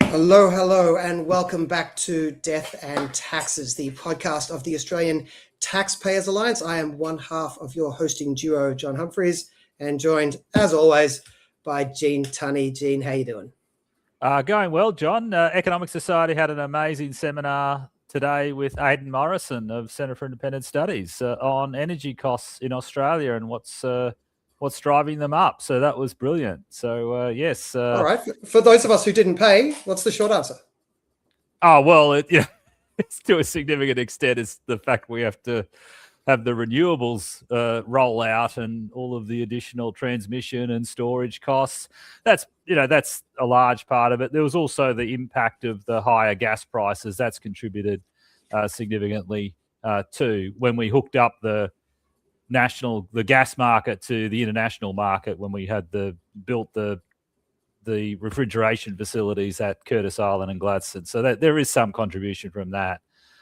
Hello, hello, and welcome back to Death and Taxes, the podcast of the Australian Taxpayers Alliance. I am one half of your hosting duo, John Humphreys, and joined, as always, by Gene Tunny. Gene, how you doing? Going well, John. Economic Society had an amazing seminar today with Aidan Morrison of Centre for Independent Studies on energy costs in Australia and what's driving them up. So that was brilliant. So yes. All right. For those of us who didn't pay, what's the short answer? Oh well, it's to a significant extent. It's the fact we have to have the renewables roll out and all of the additional transmission and storage costs. That's a large part of it. There was also the impact of the higher gas prices. That's contributed significantly too. When we hooked up the gas market to the international market, when we had built the refrigeration facilities at Curtis Island and Gladstone, so that there is some contribution from that.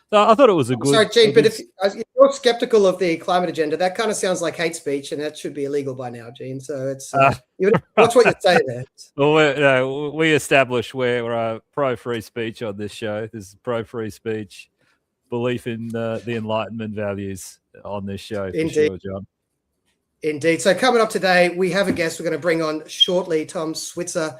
So I thought it was a good. Sorry, Gene, but if you're skeptical of the climate agenda, that kind of sounds like hate speech, and that should be illegal by now, Gene. So it's watch what you say there. Well, we establish we're pro-free speech on this show. This is pro-free speech, belief in the Enlightenment values on this show. Indeed, for sure, John. Indeed. So coming up today, we have a guest we're going to bring on shortly, Tom Switzer,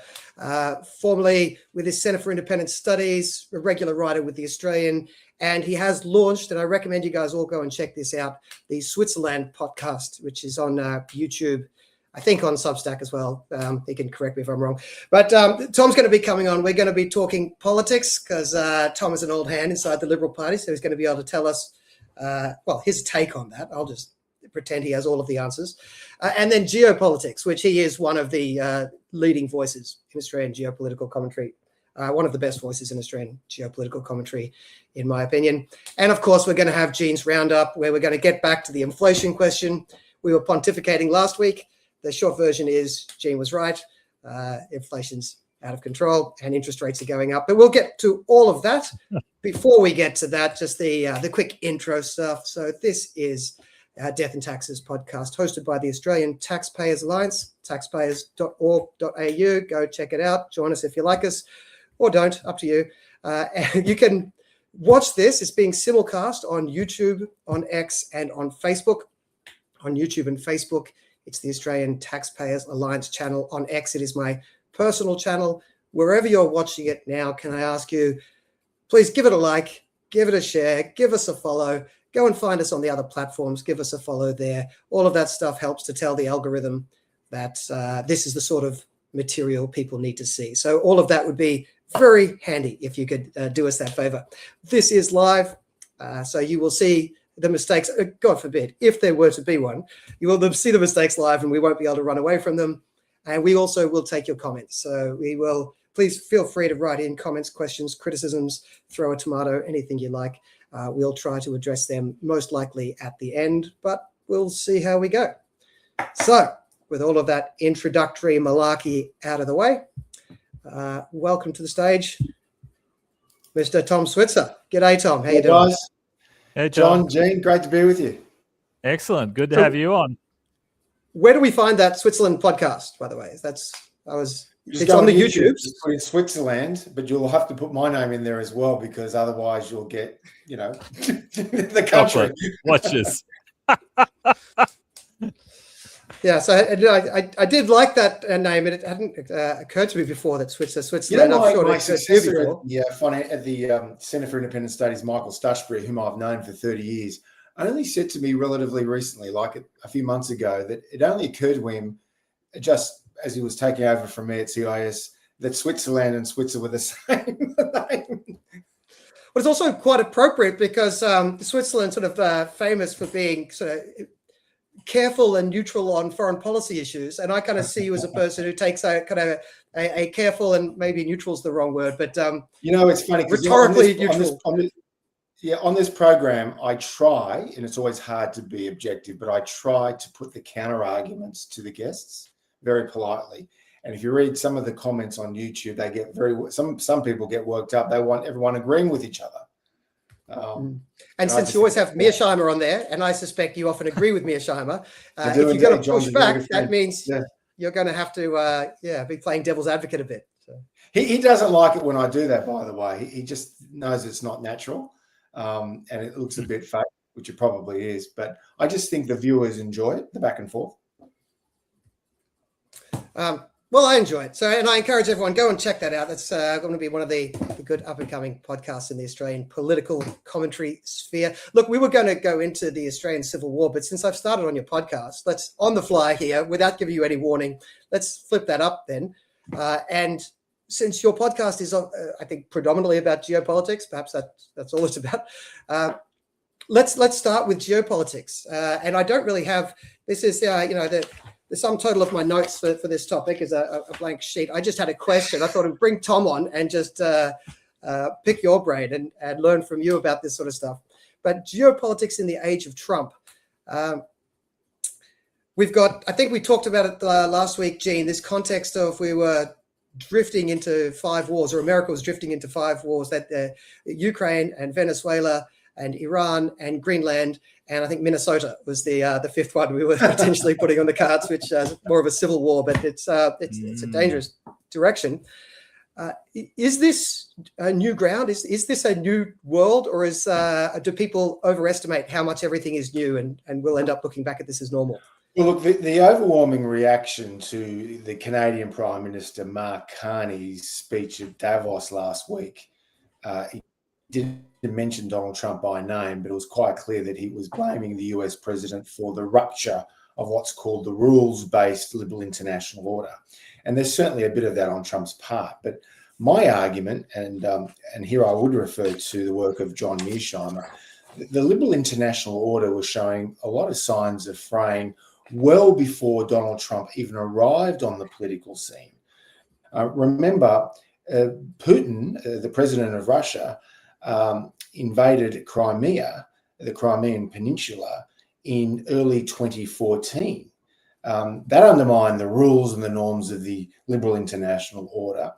formerly with his Centre for Independent Studies, a regular writer with the Australian, and he has launched, and I recommend you guys all go and check this out, the Switzerland podcast, which is on YouTube, I think on Substack as well. He can correct me if I'm wrong. But Tom's going to be coming on. We're going to be talking politics because Tom is an old hand inside the Liberal Party, so he's going to be able to tell us, his take on that. I'll just pretend he has all of the answers. And then geopolitics, which he is one of the leading voices in Australian geopolitical commentary, one of the best voices in Australian geopolitical commentary, in my opinion. And of course, we're going to have Gene's roundup, where we're going to get back to the inflation question. We were pontificating last week. The short version is Gene was right. Inflation's out of control and interest rates are going up. But we'll get to all of that. Before we get to that, just the quick intro stuff. So this is Death and Taxes podcast hosted by the Australian Taxpayers Alliance, taxpayers.org.au. Go check it out. Join us if you like us or don't, up to you. And you can watch this. It's being simulcast on YouTube, on X, and on Facebook. On YouTube and Facebook, it's the Australian Taxpayers Alliance channel. On X, it is my personal channel. Wherever you're watching it now, can I ask you, please give it a like, give it a share, give us a follow. Go and find us on the other platforms. Give us a follow there. All of that stuff helps to tell the algorithm that this is the sort of material people need to see. So all of that would be very handy if you could do us that favor. This is live, so you will see the mistakes. God forbid, if there were to be one, you will see the mistakes live and we won't be able to run away from them. And we also will take your comments. So please feel free to write in comments, questions, criticisms, throw a tomato, anything you like. We'll try to address them most likely at the end, but we'll see how we go. So with all of that introductory malarkey out of the way, welcome to the stage, Mr. Tom Switzer. G'day, Tom. How you doing? Guys. Hey, John, Gene, great to be with you. Excellent. Good to have you on. Where do we find that Switzerland podcast, by the way? It's on the YouTube. Just put in Switzerland, but you'll have to put my name in there as well because otherwise you'll get, the country. Watch this. Yeah, so I did like that name, and it hadn't occurred to me before that Switzerland. My it successor at the Centre for Independent Studies, Michael Stushbury, whom I've known for 30 years, only said to me relatively recently, like a few months ago, that it only occurred to him just as he was taking over from me at CIS that Switzerland and Switzer were the same name. But it's also quite appropriate because Switzerland's sort of famous for being sort of careful and neutral on foreign policy issues. And I kind of see you as a person who takes a kind of a careful, and maybe neutral is the wrong word, but it's funny. Rhetorically neutral. On this program, I try, and it's always hard to be objective, but I try to put the counter arguments to the guests very politely. And if you read some of the comments on YouTube, they get some people get worked up. They want everyone agreeing with each other. And since you always have Mearsheimer on there, and I suspect you often agree with Mearsheimer, if you're going to push back, that means you're going to have to be playing devil's advocate a bit. So. He doesn't like it when I do that, by the way. He just knows it's not natural, and it looks a bit fake, which it probably is. But I just think the viewers enjoy it, the back and forth. Well, I enjoy it. So, and I encourage everyone, go and check that out. That's going to be one of the good up-and-coming podcasts in the Australian political commentary sphere. Look, we were going to go into the Australian Civil War, but since I've started on your podcast, let's, on the fly here, without giving you any warning, let's flip that up then. And since your podcast is, I think, predominantly about geopolitics, perhaps that's all it's about, let's start with geopolitics. And I don't really have, this is, the sum total of my notes for this topic is a blank sheet. I just had a question. I thought I'd bring Tom on and just pick your brain and learn from you about this sort of stuff. But geopolitics in the age of Trump. We've got, I think we talked about it last week, Gene, this context of we were drifting into 5 wars, or America was drifting into 5 wars, that Ukraine and Venezuela and Iran and Greenland, and I think Minnesota was the 5th one we were potentially putting on the cards, which is more of a civil war, but it's a dangerous direction. Is this a new ground? Is this a new world, or do people overestimate how much everything is new and we'll end up looking back at this as normal? Well, look, the overwhelming reaction to the Canadian Prime Minister Mark Carney's speech at Davos last week, he didn't mention Donald Trump by name, but it was quite clear that he was blaming the US president for the rupture of what's called the rules-based liberal international order. And there's certainly a bit of that on Trump's part. But my argument, and here I would refer to the work of John Mearsheimer, the liberal international order was showing a lot of signs of fraying well before Donald Trump even arrived on the political scene. Remember, Putin, the president of Russia, invaded Crimea, the Crimean Peninsula, in early 2014. That undermined the rules and the norms of the liberal international order.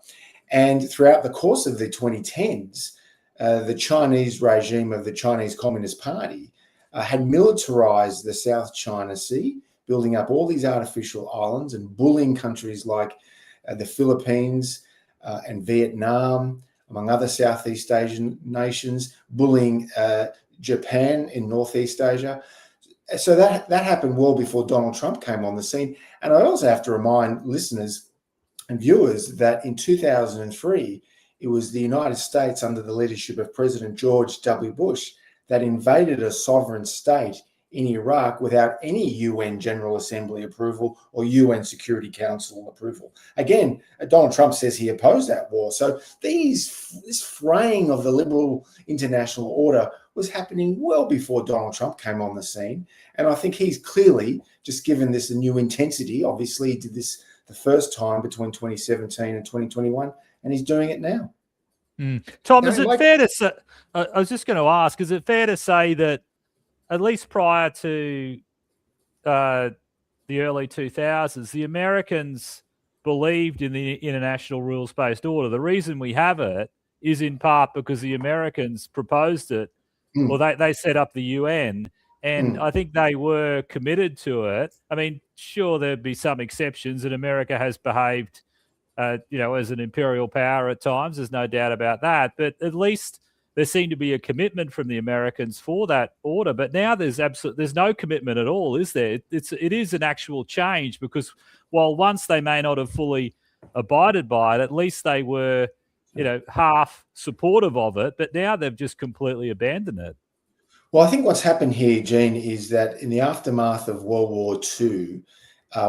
And throughout the course of the 2010s, the Chinese regime of the Chinese Communist Party had militarized the South China Sea, building up all these artificial islands and bullying countries like the Philippines and Vietnam, among other Southeast Asian nations, bullying Japan in Northeast Asia. So that happened well before Donald Trump came on the scene. And I also have to remind listeners and viewers that in 2003, it was the United States under the leadership of President George W. Bush that invaded a sovereign state in Iraq without any UN General Assembly approval or UN Security Council approval. Again, Donald Trump says he opposed that war. So this fraying of the liberal international order was happening well before Donald Trump came on the scene. And I think he's clearly just given this a new intensity. Obviously, he did this the first time between 2017 and 2021, and he's doing it now. Tom, is it fair to say, I was just going to ask, is it fair to say that at least prior to the early 2000s, the Americans believed in the international rules-based order? The reason we have it is in part because the Americans proposed it, or they set up the UN, and I think they were committed to it. I mean, sure, there'd be some exceptions, and America has behaved, as an imperial power at times. There's no doubt about that. But at least there seemed to be a commitment from the Americans for that order. But now there's no commitment at all, is there? It is an actual change, because while once they may not have fully abided by it, at least they were, half supportive of it. But now they've just completely abandoned it. Well, I think what's happened here, Gene, is that in the aftermath of World War II,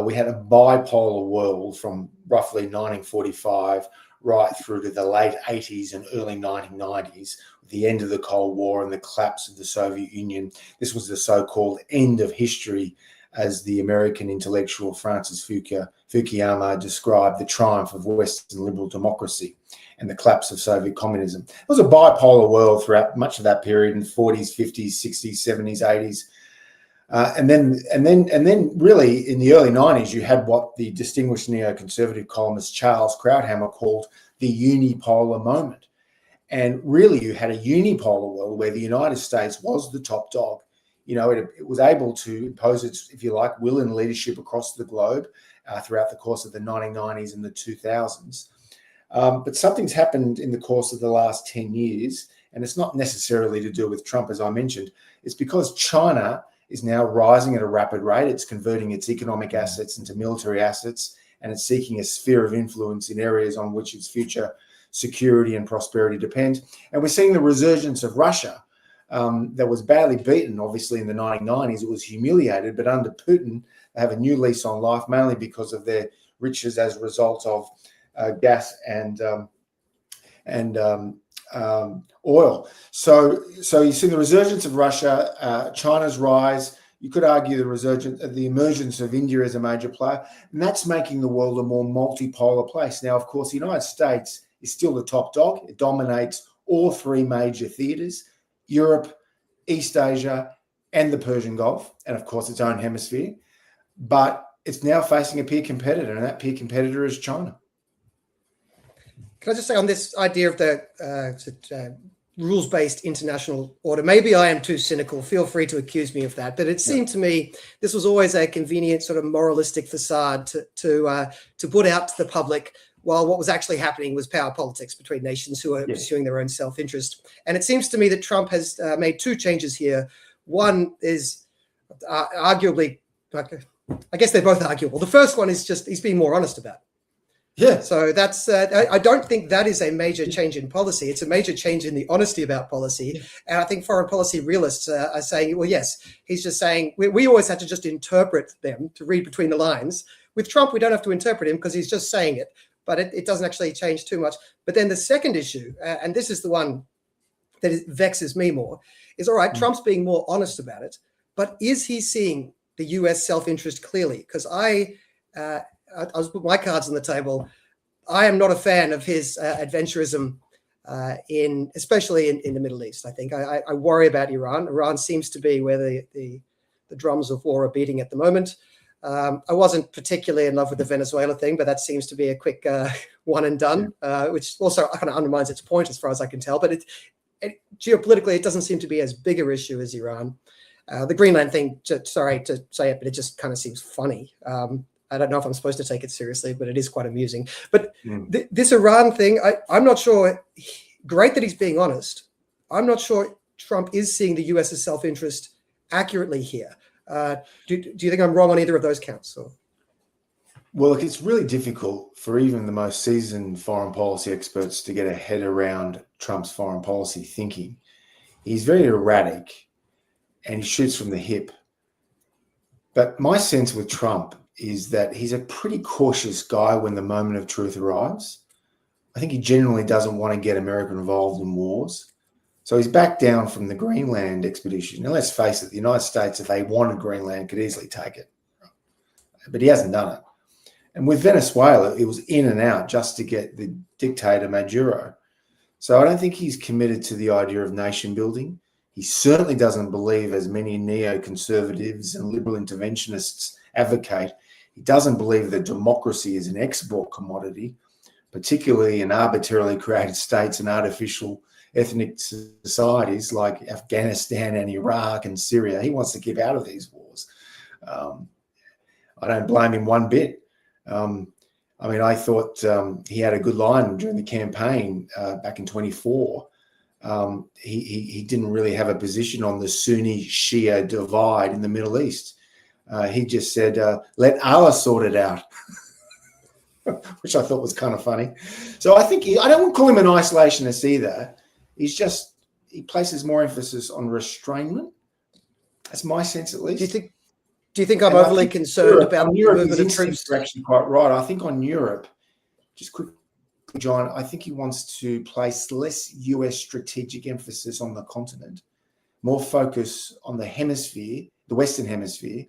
we had a bipolar world from roughly 1945 right through to the late 80s and early 1990s, with the end of the Cold War and the collapse of the Soviet Union. This was the so-called end of history, as the American intellectual Francis Fukuyama described the triumph of Western liberal democracy and the collapse of Soviet communism. It was a bipolar world throughout much of that period in the 40s, 50s, 60s, 70s, 80s. And then really in the early 90s, you had what the distinguished neoconservative columnist Charles Krauthammer called the unipolar moment. And really you had a unipolar world where the United States was the top dog. It was able to impose its, if you like, will and leadership across the globe throughout the course of the 1990s and the 2000s. But something's happened in the course of the last 10 years, and it's not necessarily to do with Trump, as I mentioned. It's because China is now rising at a rapid rate. It's converting its economic assets into military assets, and it's seeking a sphere of influence in areas on which its future security and prosperity depend. And we're seeing the resurgence of Russia that was badly beaten, obviously, in the 1990s. It was humiliated, but under Putin, they have a new lease on life, mainly because of their riches as a result of gas and oil. So you see the resurgence of Russia, China's rise. You could argue the emergence of India as a major player, and that's making the world a more multipolar place. Now, of course, the United States is still the top dog. It dominates all three major theatres: Europe, East Asia, and the Persian Gulf, and of course its own hemisphere. But it's now facing a peer competitor, and that peer competitor is China. Can I just say on this idea of the rules-based international order, maybe I am too cynical, feel free to accuse me of that, but it seemed to me this was always a convenient sort of moralistic facade to put out to the public, while what was actually happening was power politics between nations who are pursuing their own self-interest. And it seems to me that Trump has made two changes here. One is arguably, I guess they're both arguable. The first one is just he's being more honest about it. Yeah. So that's, I don't think that is a major change in policy. It's a major change in the honesty about policy. Yeah. And I think foreign policy realists are saying, well, yes, he's just saying, we always had to just interpret them, to read between the lines. With Trump, we don't have to interpret him because he's just saying it, but it doesn't actually change too much. But then the second issue, and this is the one that vexes me more, is all right, Trump's being more honest about it, but is he seeing the US self-interest clearly? Because I was put my cards on the table. I am not a fan of his adventurism, especially in the Middle East. I think I worry about Iran. Iran seems to be where the drums of war are beating at the moment. I wasn't particularly in love with the Venezuela thing, but that seems to be a quick one and done, which also kind of undermines its point as far as I can tell. But geopolitically, it doesn't seem to be as big an issue as Iran. The Greenland thing, sorry to say it, but it just kind of seems funny. I don't know if I'm supposed to take it seriously, but it is quite amusing. But this Iran thing, I'm not sure. Great that he's being honest. I'm not sure Trump is seeing the US's self-interest accurately here. Do you think I'm wrong on either of those counts? Or? Well, look, it's really difficult for even the most seasoned foreign policy experts to get a head around Trump's foreign policy thinking. He's very erratic and he shoots from the hip. But my sense with Trump is that he's a pretty cautious guy when the moment of truth arrives. I think he generally doesn't want to get America involved in wars. So he's backed down from the Greenland expedition. Now, let's face it, the United States, if they wanted Greenland, could easily take it. But he hasn't done it. And with Venezuela, it was in and out just to get the dictator Maduro. So I don't think he's committed to the idea of nation building. He certainly doesn't believe, as many neoconservatives and liberal interventionists advocate, he doesn't believe that democracy is an export commodity, particularly in arbitrarily created states and artificial ethnic societies like Afghanistan and Iraq and Syria. He wants to keep out of these wars. I don't blame him one bit. I thought he had a good line during the campaign back in 24. He didn't really have a position on the Sunni-Shia divide in the Middle East. He just said, let Allah sort it out, which I thought was kind of funny. So I think I don't want to call him an isolationist either. He places more emphasis on restrainment. That's my sense, at least. Do you think I'm overly concerned about Europe? His instincts are actually quite right. I think on Europe, just quickly, John, I think he wants to place less US strategic emphasis on the continent, more focus on the hemisphere, the Western hemisphere.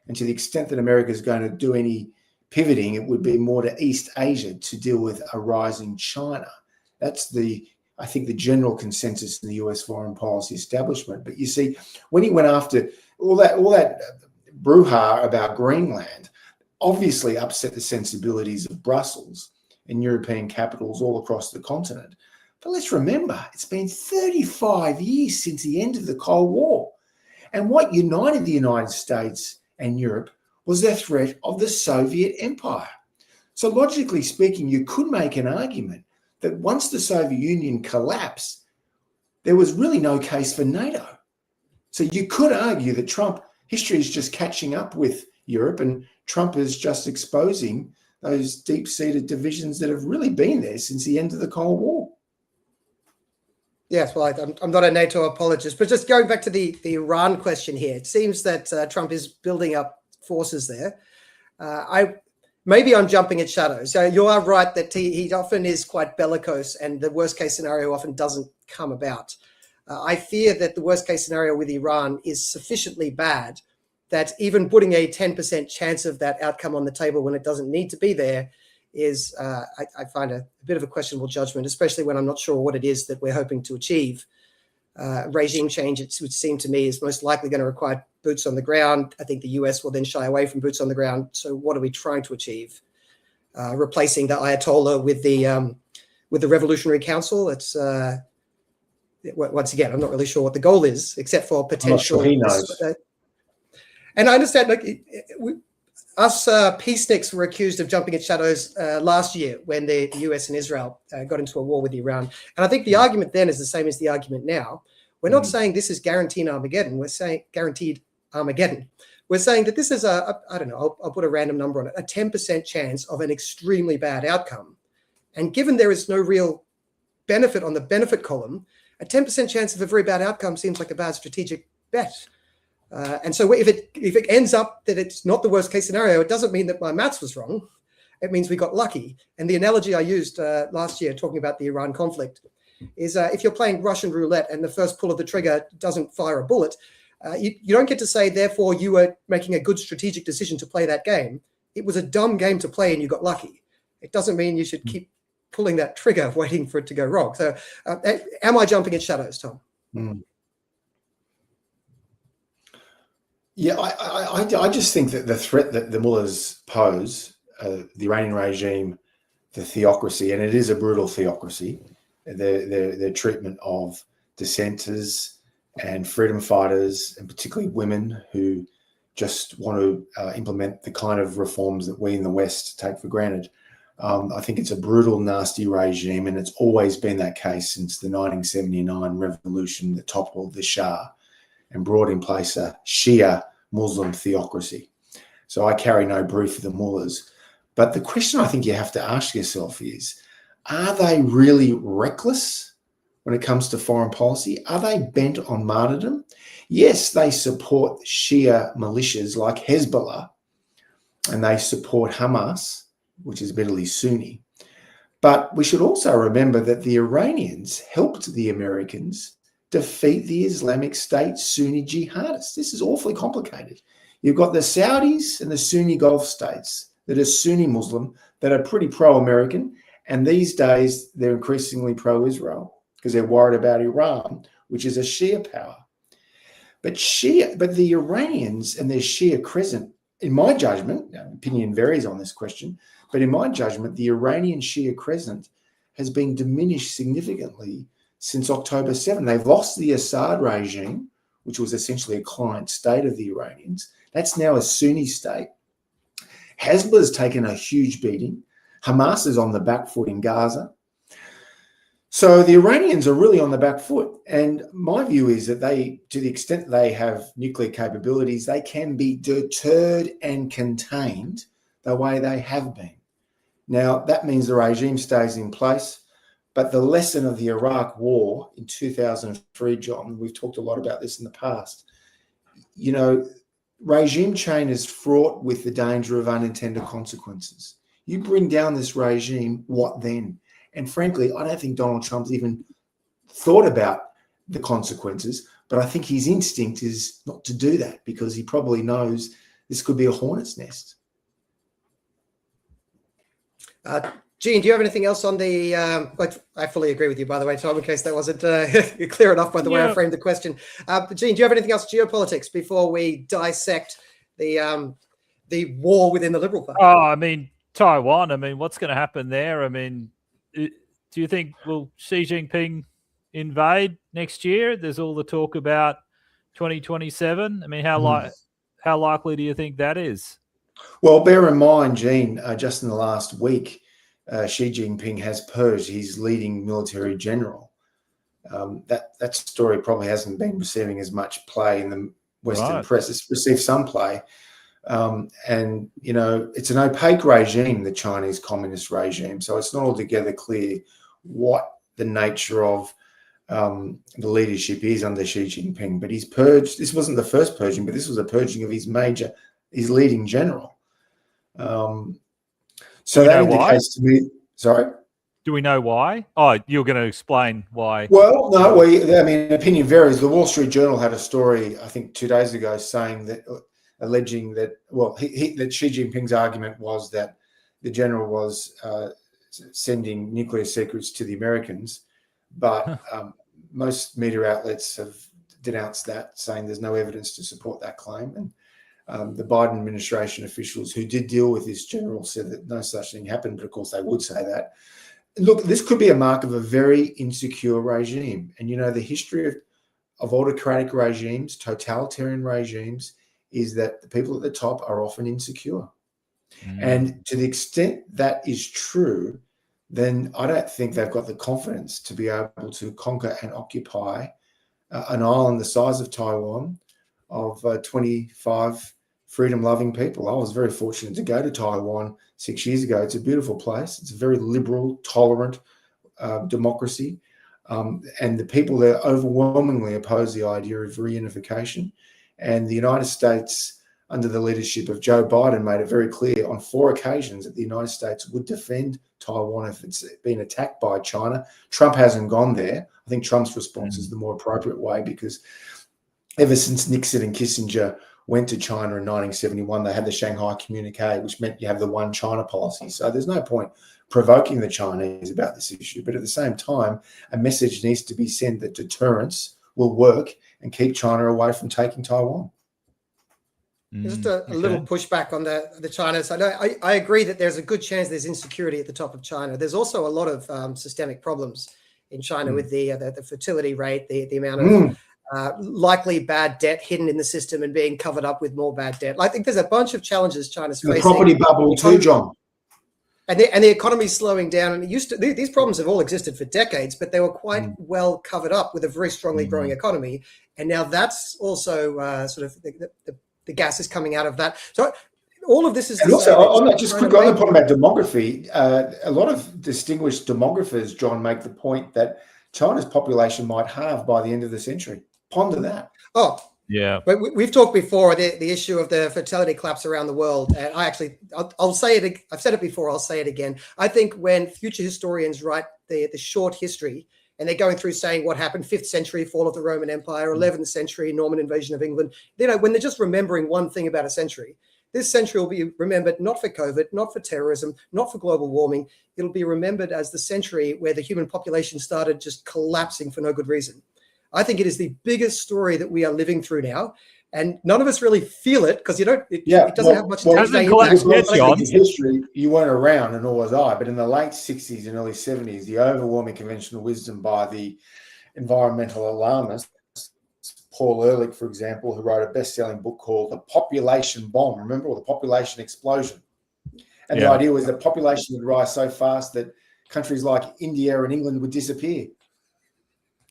And to the extent that America is going to do any pivoting, it would be more to East Asia to deal with a rising China. That's I think the general consensus in the US foreign policy establishment. But you see, when he went after all that brouhaha about Greenland, obviously upset the sensibilities of Brussels and European capitals all across the continent. But let's remember, it's been 35 years since the end of the Cold War. And what united the United States and Europe was the threat of the Soviet Empire. So logically speaking, you could make an argument that once the Soviet Union collapsed, there was really no case for NATO. So you could argue that history is just catching up with Europe, and Trump is just exposing those deep-seated divisions that have really been there since the end of the Cold War. Yes, well, I'm not a NATO apologist, but just going back to the Iran question here, it seems that Trump is building up forces there. Maybe I'm jumping at shadows. So you are right that he often is quite bellicose, and the worst case scenario often doesn't come about. I fear that the worst case scenario with Iran is sufficiently bad that even putting a 10% chance of that outcome on the table when it doesn't need to be there is, I find a bit of a questionable judgment, especially when I'm not sure what it is that we're hoping to achieve. Regime change, it would seem to me, is most likely going to require boots on the ground. I think the US will then shy away from boots on the ground. So what are we trying to achieve? Replacing the Ayatollah with the Revolutionary Council? It's once again, I'm not really sure what the goal is, except for potential. I'm not sure he knows. And I understand, us peaceniks were accused of jumping at shadows last year when the US and Israel got into a war with Iran. And I think the argument then is the same as the argument now. We're not saying this is guaranteed Armageddon. We're saying We're saying that this is I don't know, I'll put a random number on it, a 10% chance of an extremely bad outcome. And given there is no real benefit on the benefit column, a 10% chance of a very bad outcome seems like a bad strategic bet. And so if it ends up that it's not the worst case scenario, it doesn't mean that my maths was wrong. It means we got lucky. And the analogy I used last year talking about the Iran conflict is if you're playing Russian roulette and the first pull of the trigger doesn't fire a bullet, you don't get to say, therefore, you were making a good strategic decision to play that game. It was a dumb game to play and you got lucky. It doesn't mean you should keep pulling that trigger waiting for it to go wrong. So am I jumping at shadows, Tom? Yeah, I just think that the threat that the mullahs pose, the Iranian regime, the theocracy, and it is a brutal theocracy, their treatment of dissenters and freedom fighters, and particularly women who just want to implement the kind of reforms that we in the West take for granted. I think it's a brutal, nasty regime, and it's always been that case since the 1979 revolution that toppled the Shah and brought in place a Shia Muslim theocracy. So I carry no brief for the mullahs. But the question I think you have to ask yourself is, are they really reckless when it comes to foreign policy? Are they bent on martyrdom? Yes, they support Shia militias like Hezbollah, and they support Hamas, which is admittedly Sunni. But we should also remember that the Iranians helped the Americans defeat the Islamic State Sunni jihadists. This is awfully complicated. You've got the Saudis and the Sunni Gulf states that are Sunni Muslim, that are pretty pro-American, and these days they're increasingly pro-Israel because they're worried about Iran, which is a Shia power. But the Iranians and their Shia crescent, in my judgment, opinion varies on this question, but in my judgment, the Iranian Shia crescent has been diminished significantly since October 7. They've lost the Assad regime, which was essentially a client state of the Iranians. That's now a Sunni state. Hezbollah's taken a huge beating. Hamas is on the back foot in Gaza. So the Iranians are really on the back foot. And my view is that to the extent they have nuclear capabilities, they can be deterred and contained the way they have been. Now, that means the regime stays in place. But the lesson of the Iraq war in 2003, John, we've talked a lot about this in the past, regime change is fraught with the danger of unintended consequences. You bring down this regime, what then? And frankly, I don't think Donald Trump's even thought about the consequences, but I think his instinct is not to do that because he probably knows this could be a hornet's nest. Gene, do you have anything else on the? I fully agree with you, by the way, Tom. In case that wasn't clear enough by the way I framed the question. Gene, do you have anything else geopolitics before we dissect the war within the Liberal Party? Oh, I mean Taiwan. I mean, what's going to happen there? I mean, do you think will Xi Jinping invade next year? There's all the talk about 2027. I mean, how likely do you think that is? Well, bear in mind, Gene, just in the last week, Xi Jinping has purged his leading military general. That story probably hasn't been receiving as much play in the Western press. It's received some play. And, you know, it's an opaque regime, the Chinese communist regime. So it's not altogether clear what the nature of the leadership is under Xi Jinping. But he's purged. This wasn't the first purging, but this was a purging of his leading general. So that indicates to me, sorry? Do we know why? Oh, you're going to explain why. Well, no, I mean, opinion varies. The Wall Street Journal had a story, I think 2 days ago, saying that, alleging that, well, that Xi Jinping's argument was that the general was sending nuclear secrets to the Americans, but most media outlets have denounced that, saying there's no evidence to support that claim. And the Biden administration officials who did deal with this general said that no such thing happened, but of course they would say that. Look, this could be a mark of a very insecure regime. And, you know, the history of autocratic regimes, totalitarian regimes, is that the people at the top are often insecure. And to the extent that is true, then I don't think they've got the confidence to be able to conquer and occupy an island the size of Taiwan of 25 freedom-loving people. I was very fortunate to go to Taiwan 6 years ago. It's a beautiful place. It's a very liberal, tolerant democracy. And the people there overwhelmingly oppose the idea of reunification. And the United States, under the leadership of Joe Biden, made it very clear on 4 occasions that the United States would defend Taiwan if it's been attacked by China. Trump hasn't gone there. I think Trump's response is the more appropriate way, because ever since Nixon and Kissinger went to China in 1971, they had the Shanghai Communique, which meant you have the one China policy. So there's no point provoking the Chinese about this issue. But at the same time, a message needs to be sent that deterrence will work and keep China away from taking Taiwan. Just a little pushback on the China side. I agree that there's a good chance there's insecurity at the top of China. There's also a lot of systemic problems in China with the fertility rate, the amount of likely bad debt hidden in the system and being covered up with more bad debt. I think there's a bunch of challenges China's facing. The property bubble too, John. And the economy's slowing down. And these problems have all existed for decades, but they were quite well covered up with a very strongly growing economy. And now that's also sort of the gas is coming out of that. So all of this is. And also, on that, just quickly on the point about demography, a lot of distinguished demographers, John, make the point that China's population might halve by the end of the century. Ponder that. Oh, yeah. But we've talked before the issue of the fertility collapse around the world, and I'll say it. I've said it before. I'll say it again. I think when future historians write the short history, and they're going through saying what happened 5th century, fall of the Roman Empire, 11th century, Norman invasion of England, when they're just remembering one thing about a century, this century will be remembered not for COVID, not for terrorism, not for global warming. It'll be remembered as the century where the human population started just collapsing for no good reason. I think it is the biggest story that we are living through now. And none of us really feel it because it doesn't have much impact. History, you weren't around, and nor was I, but in the late 60s and early 70s, the overwhelming conventional wisdom by the environmental alarmists, Paul Ehrlich, for example, who wrote a best-selling book called The Population Bomb, remember, or The Population Explosion. And the idea was that population would rise so fast that countries like India and England would disappear.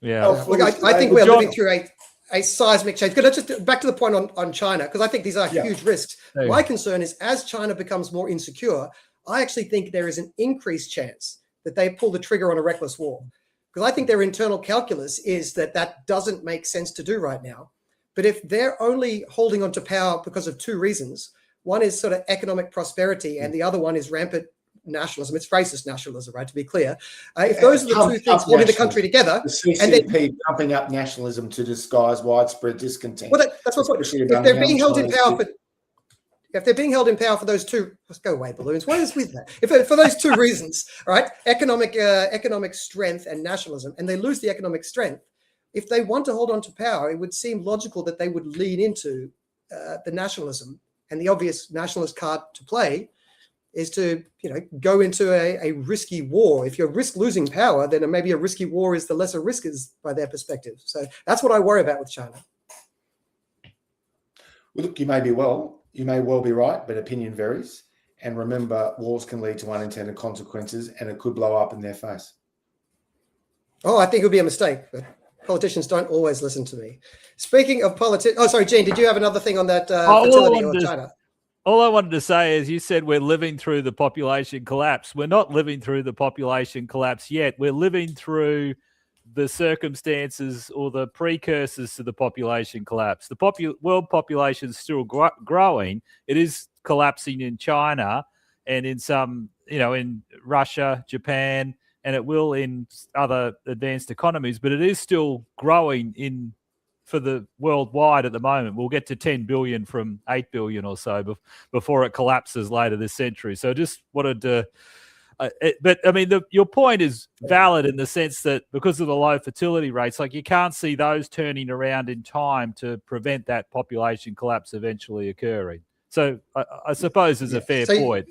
Yeah. Look, I think we're living through a seismic change. Could I just back to the point on China, because I think these are huge risks. My concern is as China becomes more insecure, I actually think there is an increased chance that they pull the trigger on a reckless war. Because I think their internal calculus is that doesn't make sense to do right now. But if they're only holding on to power because of 2 reasons, one is sort of economic prosperity and the other one is rampant nationalism. It's racist nationalism, right, to be clear. If those are the 2 things holding the country together. The CCP pumping up nationalism to disguise widespread discontent. Well, that's what's if they're being held in power for... If they're being held in power for those 2, let's go away, balloons. What is with that? If for those 2 reasons, right, economic strength and nationalism, and they lose the economic strength, if they want to hold on to power, it would seem logical that they would lean into the nationalism. And the obvious nationalist card to play is to go into a risky war. If you're risk losing power, then maybe a risky war is the lesser risk is by their perspective. So that's what I worry about with China. Well, look, you may be well, You may well be right, but opinion varies. And remember, wars can lead to unintended consequences, and it could blow up in their face. Oh, I think it would be a mistake, but politicians don't always listen to me. Speaking of politics, oh, sorry, Gene, did you have another thing on that fertility or China? All I wanted to say is you said we're living through the population collapse. We're not living through the population collapse yet. We're living through the circumstances or the precursors to the population collapse. The world population is still growing. It is collapsing in China and in some, in Russia, Japan, and it will in other advanced economies, but it is still growing for the worldwide at the moment. We'll get to 10 billion from 8 billion or so before it collapses later this century. So I just wanted to, but I mean, your point is valid in the sense that because of the low fertility rates, like you can't see those turning around in time to prevent that population collapse eventually occurring. So I suppose there's a fair point.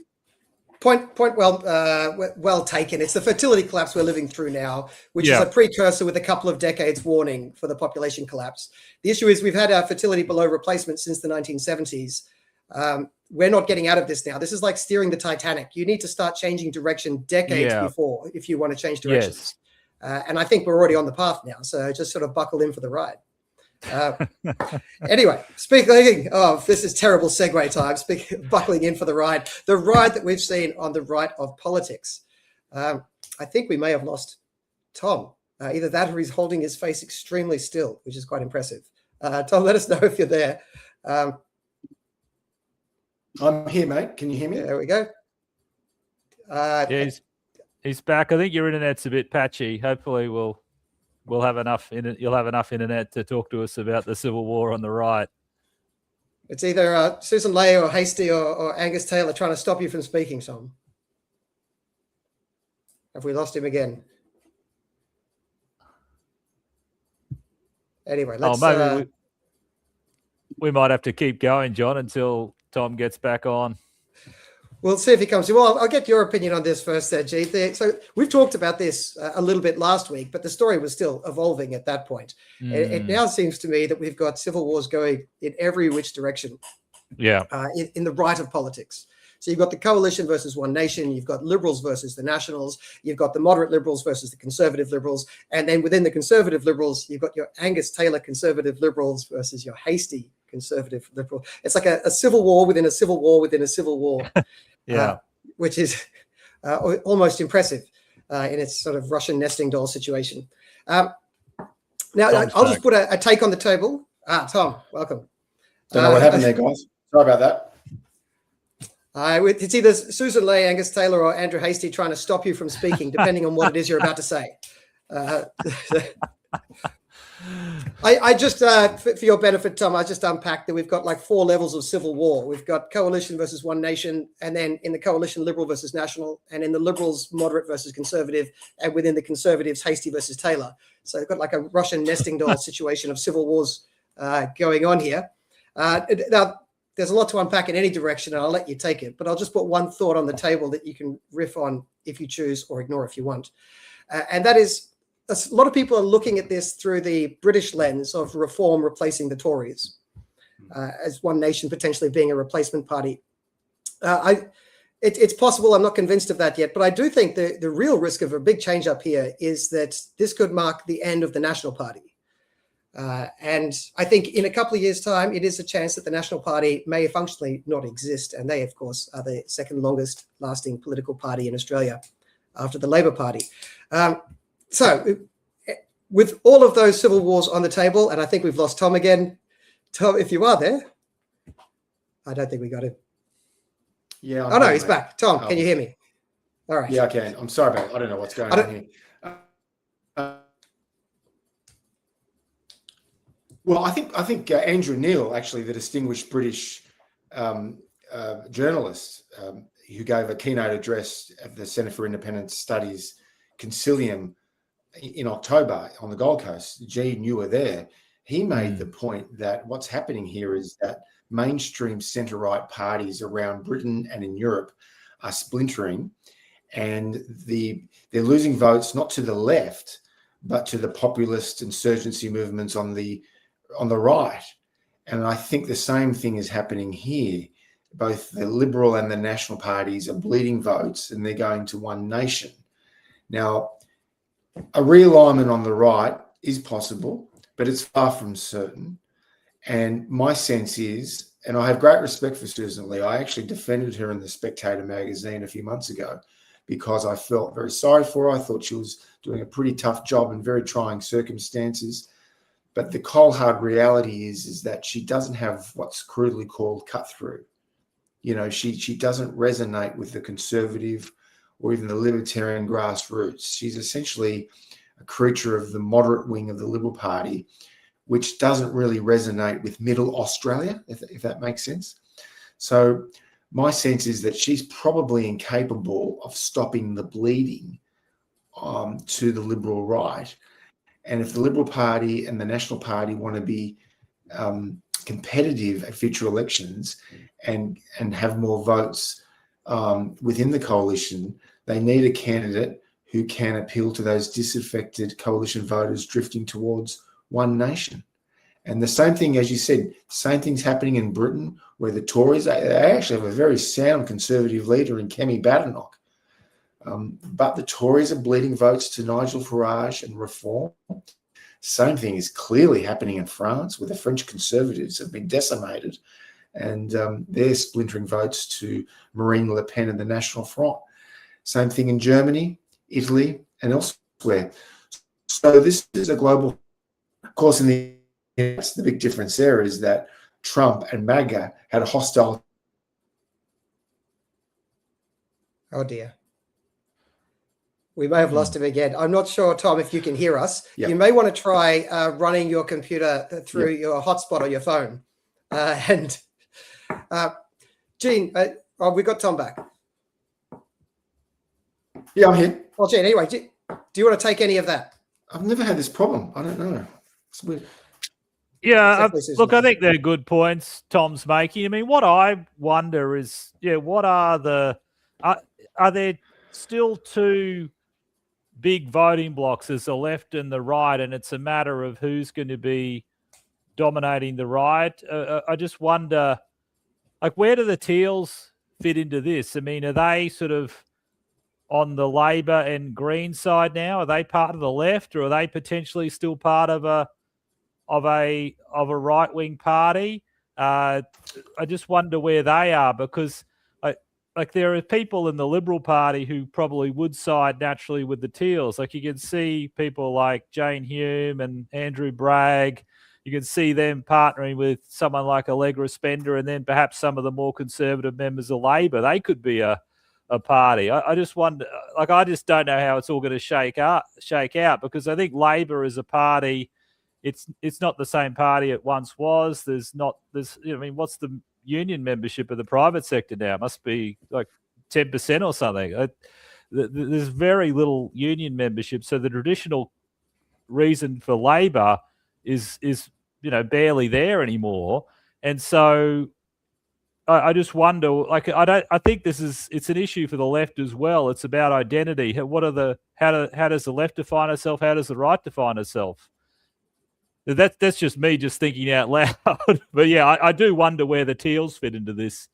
Point well taken. It's the fertility collapse we're living through now, which is a precursor with a couple of decades warning for the population collapse. The issue is we've had our fertility below replacement since the 1970s. We're not getting out of this now. This is like steering the Titanic. You need to start changing direction decades before if you want to change directions. Yes. And I think we're already on the path now. So just sort of buckle in for the ride. Anyway, speaking of, this is terrible segue time. Speaking of buckling in for the ride that we've seen on the right of politics. I think we may have lost Tom. Either that or he's holding his face extremely still, which is quite impressive. Tom, let us know if you're there. I'm here, mate. Can you hear me? There we go. He's back. I think your internet's a bit patchy. Hopefully we'll have enough you'll have enough internet to talk to us about the Civil War on the right. It's either Susan Ley or Hasty or Angus Taylor trying to stop you from speaking, Tom. Have we lost him again? Anyway, let's... we might have to keep going, John, until Tom gets back on. We'll see if he comes. Well, I'll get your opinion on this first, G. So we've talked about this a little bit last week, but the story was still evolving at that point. It now seems to me that we've got civil wars going in every which direction. Yeah. In the right of politics. So you've got the coalition versus One Nation. You've got Liberals versus the Nationals. You've got the moderate Liberals versus the Conservative Liberals. And then within the Conservative Liberals, you've got your Angus Taylor Conservative Liberals versus your Hasty Conservative Liberal. It's like a civil war within a civil war within a civil war. Which is almost impressive in its sort of Russian nesting doll situation. Now, I'll just put a take on the table. Tom, welcome. Don't know what happened there, guys. Sorry about that. It's either Susan Ley, Angus Taylor, or Andrew Hasty trying to stop you from speaking, depending on what it is you're about to say. I just, for your benefit, Tom, I just unpacked that we've got like 4 levels of civil war. We've got coalition versus One Nation, and then in the coalition, Liberal versus National, and in the Liberals, moderate versus Conservative, and within the Conservatives, Hasty versus Taylor. So we've got like a Russian nesting doll situation of civil wars going on here. Now, there's a lot to unpack in any direction, and I'll let you take it, but I'll just put one thought on the table that you can riff on if you choose or ignore if you want. And that is, a lot of people are looking at this through the British lens of Reform replacing the Tories, as One Nation potentially being a replacement party. It's possible. I'm not convinced of that yet, but I do think the real risk of a big change up here is that this could mark the end of the National Party. And I think in a couple of years' time, it is a chance that the National Party may functionally not exist. And they, of course, are the second longest lasting political party in Australia after the Labor Party. So with all of those civil wars on the table, and I think we've lost Tom again. Tom, if you are there, I don't think we got him. Yeah. Oh, no, he's back. Tom, can you hear me? All right. Yeah, I can. I'm sorry about it. I don't know what's going on here. Well, I think Andrew Neil, actually, the distinguished British journalist who gave a keynote address at the Centre for Independent Studies Concilium in October on the Gold Coast, Gene, you were there. He made the point that what's happening here is that mainstream centre-right parties around Britain and in Europe are splintering, and they're losing votes not to the left, but to the populist insurgency movements on the right. And I think the same thing is happening here. Both the Liberal and the National parties are bleeding votes, and they're going to one nation. Now, a realignment on the right is possible, but it's far from certain. And my sense is, and I have great respect for Susan Lee, I actually defended her in the Spectator magazine a few months ago because I felt very sorry for her. I thought she was doing a pretty tough job in very trying circumstances. But the cold hard reality is that she doesn't have what's crudely called cut through. You know, she doesn't resonate with the conservative or even the libertarian grassroots. She's essentially a creature of the moderate wing of the Liberal Party, which doesn't really resonate with middle Australia, if that makes sense. So my sense is that she's probably incapable of stopping the bleeding to the Liberal right. And if the Liberal Party and the National Party want to be competitive at future elections and have more votes within the coalition, they need a candidate who can appeal to those disaffected coalition voters drifting towards one nation. And the same thing, as you said, same thing's happening in Britain, where the Tories, they actually have a very sound conservative leader in Kemi Badenoch. But the Tories are bleeding votes to Nigel Farage and Reform. Same thing is clearly happening in France, where the French Conservatives have been decimated, and they're splintering votes to Marine Le Pen and the National Front. Same thing in Germany, Italy, and elsewhere. So this is a global, of course, the big difference there is that Trump and MAGA had a hostile. Oh dear. We may have lost him again. I'm not sure, Tom, if you can hear us. Yep. You may want to try running your computer through your hotspot on your phone. Gene, we got Tom back. Yeah, I'm here. Well, Gene, anyway, do you want to take any of that? I've never had this problem. I don't know. It's weird. Yeah, look, I think they're good points Tom's making. I mean, what I wonder is, what are there still two big voting blocks as the left and the right, and it's a matter of who's going to be dominating the right? I just wonder, like, where do the Teals fit into this? I mean, are they sort of on the Labor and Green side now? Are they part of the left, or are they potentially still part of a right-wing party? I just wonder where they are, because like there are people in the Liberal Party who probably would side naturally with the Teals. Like you can see people like Jane Hume and Andrew Bragg. You can see them partnering with someone like Allegra Spender, and then perhaps some of the more conservative members of Labor. They could be a party. I just wonder, like, I just don't know how it's all going to shake out, because I think Labor is a party. It's not the same party it once was. What's the union membership of the private sector now? It must be like 10% or something. There's very little union membership. So the traditional reason for Labor is barely there anymore. And so I just wonder, like, I think it's an issue for the left as well. It's about identity. How does the left define itself? How does the right define itself? That's just me just thinking out loud. But yeah, I do wonder where the Teals fit into this.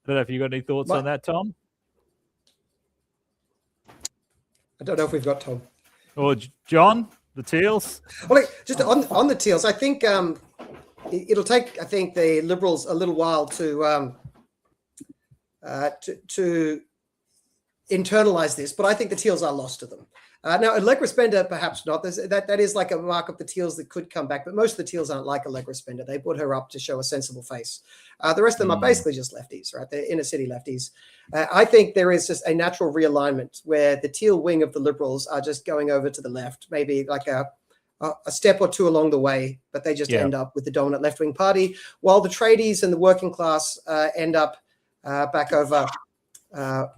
I don't know if you got any thoughts on that, Tom? I don't know if we've got Tom. Or John, the Teals? Well, just on the Teals, I think it'll take, I think, the Liberals a little while to internalize this, but I think the Teals are lost to them. Now, Allegra Spender, perhaps not. That is like a mark of the Teals that could come back, but most of the Teals aren't like Allegra Spender. They put her up to show a sensible face. The rest of them are basically just lefties, right? They're inner city lefties. I think there is just a natural realignment where the Teal wing of the Liberals are just going over to the left, maybe like a step or two along the way, but they just end up with the dominant left-wing party, while the tradies and the working class end up back over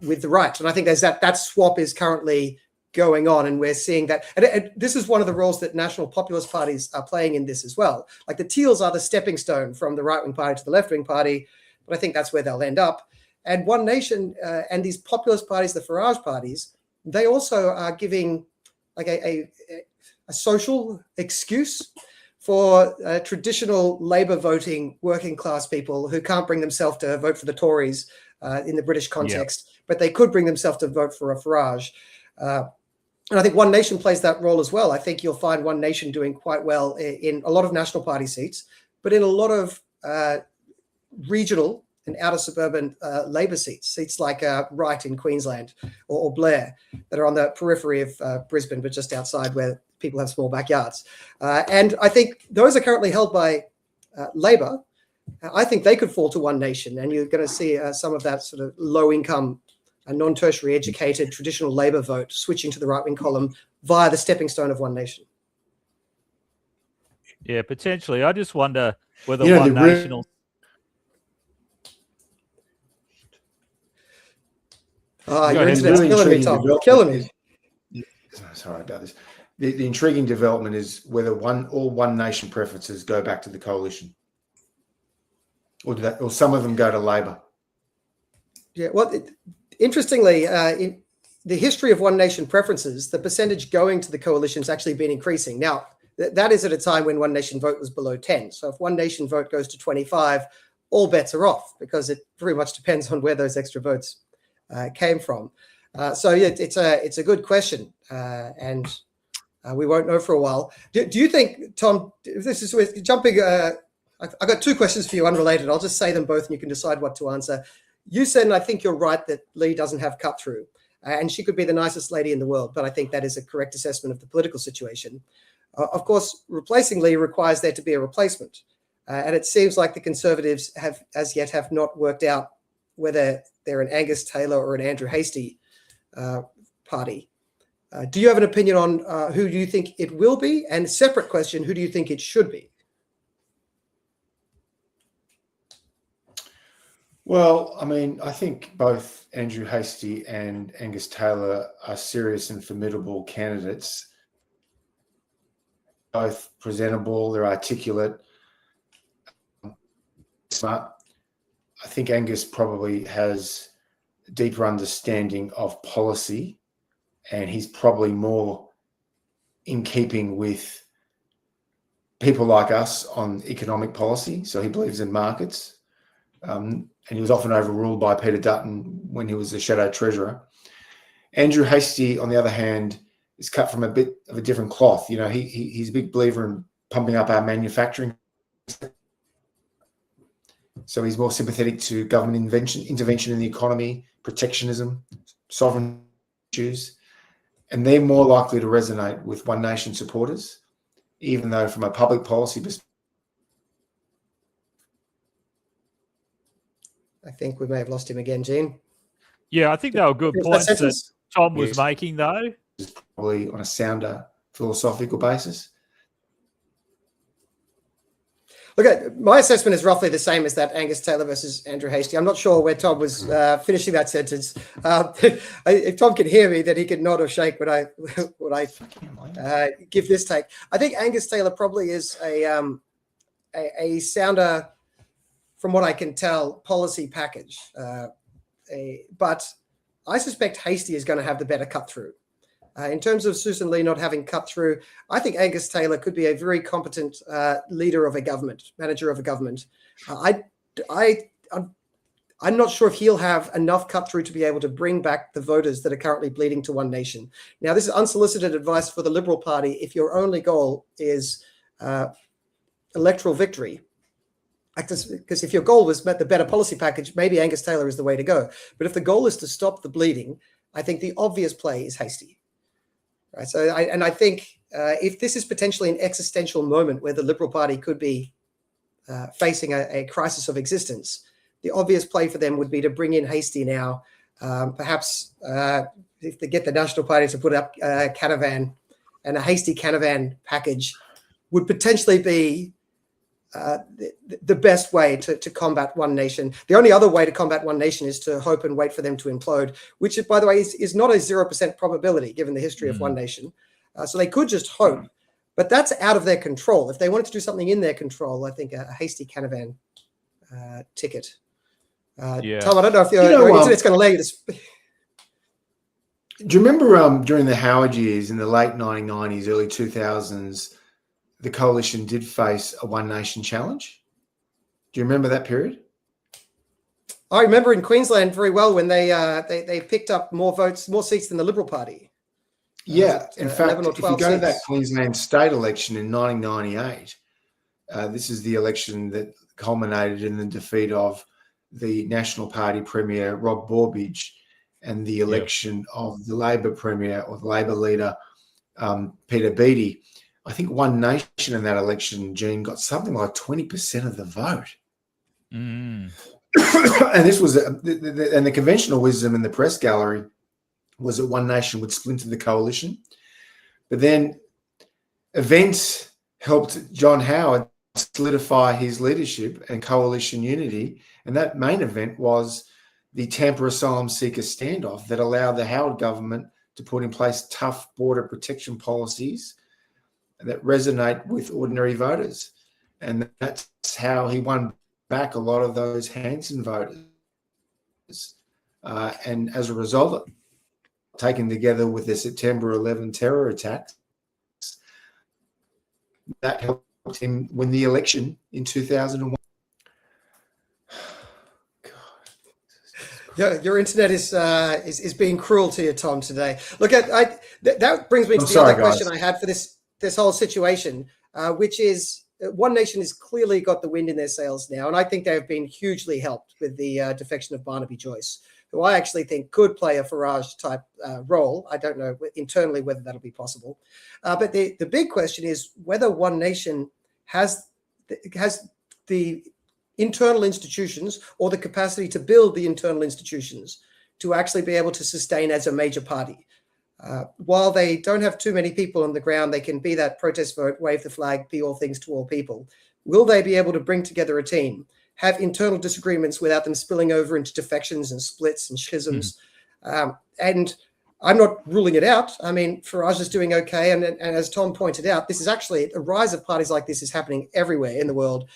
with the right. And I think there's that swap is currently going on, and we're seeing that. And this is one of the roles that national populist parties are playing in this as well. Like the Teals are the stepping stone from the right-wing party to the left-wing party, but I think that's where they'll end up. And One Nation and these populist parties, the Farage parties, they also are giving like a social excuse for traditional Labour voting working class people who can't bring themselves to vote for the Tories in the British context, but they could bring themselves to vote for a Farage. And I think One Nation plays that role as well. I think you'll find One Nation doing quite well in a lot of National Party seats, but in a lot of regional and outer suburban Labour seats like Wright in Queensland or Blair that are on the periphery of Brisbane, but just outside where people have small backyards. And I think those are currently held by Labour. I think they could fall to One Nation, and you're going to see some of that sort of low-income, non-tertiary educated traditional Labour vote switching to the right-wing column via the stepping stone of One Nation. Yeah, potentially. I just wonder whether One Nation will... Oh, your internet's killing me, Tom. You're killing me. Sorry about this. The intriguing development is whether all One Nation preferences go back to the coalition, or some of them go to Labor. Yeah, well, interestingly, in the history of One Nation preferences, the percentage going to the coalition has actually been increasing. Now, that is at a time when One Nation vote was below 10. So if One Nation vote goes to 25, all bets are off, because it very much depends on where those extra votes came from. So yeah, it's a good question, and we won't know for a while. Do you think, Tom, this is jumping? I've got two questions for you, unrelated. I'll just say them both, and you can decide what to answer. You said, and I think you're right, that Lee doesn't have cut through, and she could be the nicest lady in the world, but I think that is a correct assessment of the political situation. Of course, replacing Lee requires there to be a replacement, and it seems like the Conservatives have as yet have not worked out whether they're an Angus Taylor or an Andrew Hastie party. Do you have an opinion on who do you think it will be? And separate question, who do you think it should be? Well, I mean, I think both Andrew Hastie and Angus Taylor are serious and formidable candidates. Both presentable, they're articulate, smart. I think Angus probably has a deeper understanding of policy, and he's probably more in keeping with people like us on economic policy. So he believes in markets. And he was often overruled by Peter Dutton when he was the shadow treasurer. Andrew Hastie, on the other hand, is cut from a bit of a different cloth. You know, he's a big believer in pumping up our manufacturing. So he's more sympathetic to government intervention in the economy, protectionism, sovereign issues, and they're more likely to resonate with One Nation supporters, even though from a public policy perspective. I think we may have lost him again, Gene. Yeah, I think they were good points that Tom was making, though. Probably on a sounder philosophical basis. Look, my assessment is roughly the same as that Angus Taylor versus Andrew Hastie. I'm not sure where Tom was finishing that sentence. If Tom can hear me, then he can nod or shake when I give this take. I think Angus Taylor probably is a sounder, from what I can tell, policy package. But I suspect Hastie is going to have the better cut through. In terms of Susan Lee not having cut through, I think Angus Taylor could be a very competent leader of a government, manager of a government. I'm not sure if he'll have enough cut through to be able to bring back the voters that are currently bleeding to One Nation. Now, this is unsolicited advice for the Liberal Party. If your only goal is electoral victory, because if your goal was the better policy package, maybe Angus Taylor is the way to go. But if the goal is to stop the bleeding, I think the obvious play is Hastie. Right. So I think if this is potentially an existential moment where the Liberal Party could be facing a crisis of existence, the obvious play for them would be to bring in Hastie now. Perhaps if they get the National Party to put up a caravan, and a Hastie caravan package would potentially be the best way to combat One Nation. The only other way to combat One Nation is to hope and wait for them to implode, which, by the way, is not a 0% probability given the history of One Nation. So they could just hope, but that's out of their control. If they wanted to do something in their control, I think a Hastie caravan ticket. Tom, I don't know if your internet's going to allow you to speak. Do you remember during the Howard years in the late 1990s, early 2000s, the coalition did face a one nation challenge. Do you remember that period? I remember in Queensland very well when they picked up more votes, more seats than the Liberal Party. Yeah, in fact, if you go to that seats. Queensland state election in 1998, this is the election that culminated in the defeat of the National Party Premier, Rob Borbidge, and the election of the Labor Premier or the Labor leader, Peter Beattie. I think One Nation in that election, Gene, got something like 20% of the vote. Mm. And this was, and the conventional wisdom in the press gallery was that One Nation would splinter the coalition. But then events helped John Howard solidify his leadership and coalition unity. And that main event was the Tampa asylum seeker standoff that allowed the Howard government to put in place tough border protection policies that resonate with ordinary voters. And that's how he won back a lot of those Hanson voters. And as a result, taken together with the September 11 terror attacks, that helped him win the election in 2001. Your internet is being cruel to you, Tom, today. Look, that brings me to the other question I had for this whole situation, which is One Nation has clearly got the wind in their sails now, and I think they have been hugely helped with the defection of Barnaby Joyce, who I actually think could play a Farage-type role. I don't know internally whether that'll be possible. But the big question is whether One Nation has the internal institutions or the capacity to build the internal institutions to actually be able to sustain as a major party. While they don't have too many people on the ground, they can be that protest vote, wave the flag, be all things to all people. Will they be able to bring together a team, have internal disagreements without them spilling over into defections and splits and schisms? And I'm not ruling it out. I mean, Farage is doing okay. And as Tom pointed out, this is actually a rise of parties like this is happening everywhere in the world.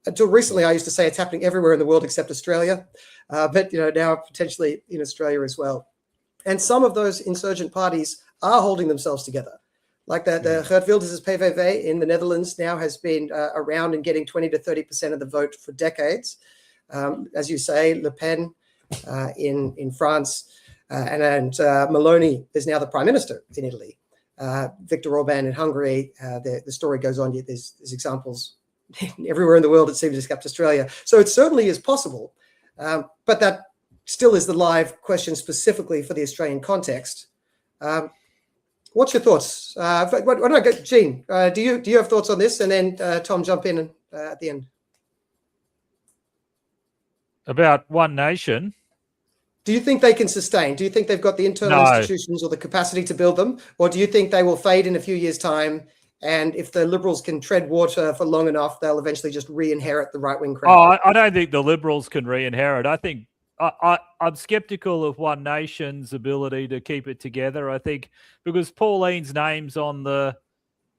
Until recently, I used to say it's happening everywhere in the world except Australia. But now potentially in Australia as well. And some of those insurgent parties are holding themselves together. Like the Geert Wilders' PVV in the Netherlands now has been around and getting 20 to 30% of the vote for decades. As you say, Le Pen in France and Meloni is now the prime minister in Italy. Viktor Orban in Hungary. The story goes on. There's examples everywhere in the world, it seems, except Australia. So it certainly is possible. But that still is the live question specifically for the Australian context. What's your thoughts? Why don't I get Gene? Do you have thoughts on this? And then Tom, jump in at the end. About One Nation? Do you think they can sustain? Do you think they've got the internal institutions or the capacity to build them? Or do you think they will fade in a few years' time? And if the Liberals can tread water for long enough, they'll eventually just re-inherit the right-wing crowd? I don't think the Liberals can re-inherit. I think I'm skeptical of One Nation's ability to keep it together. I think because Pauline's name's on the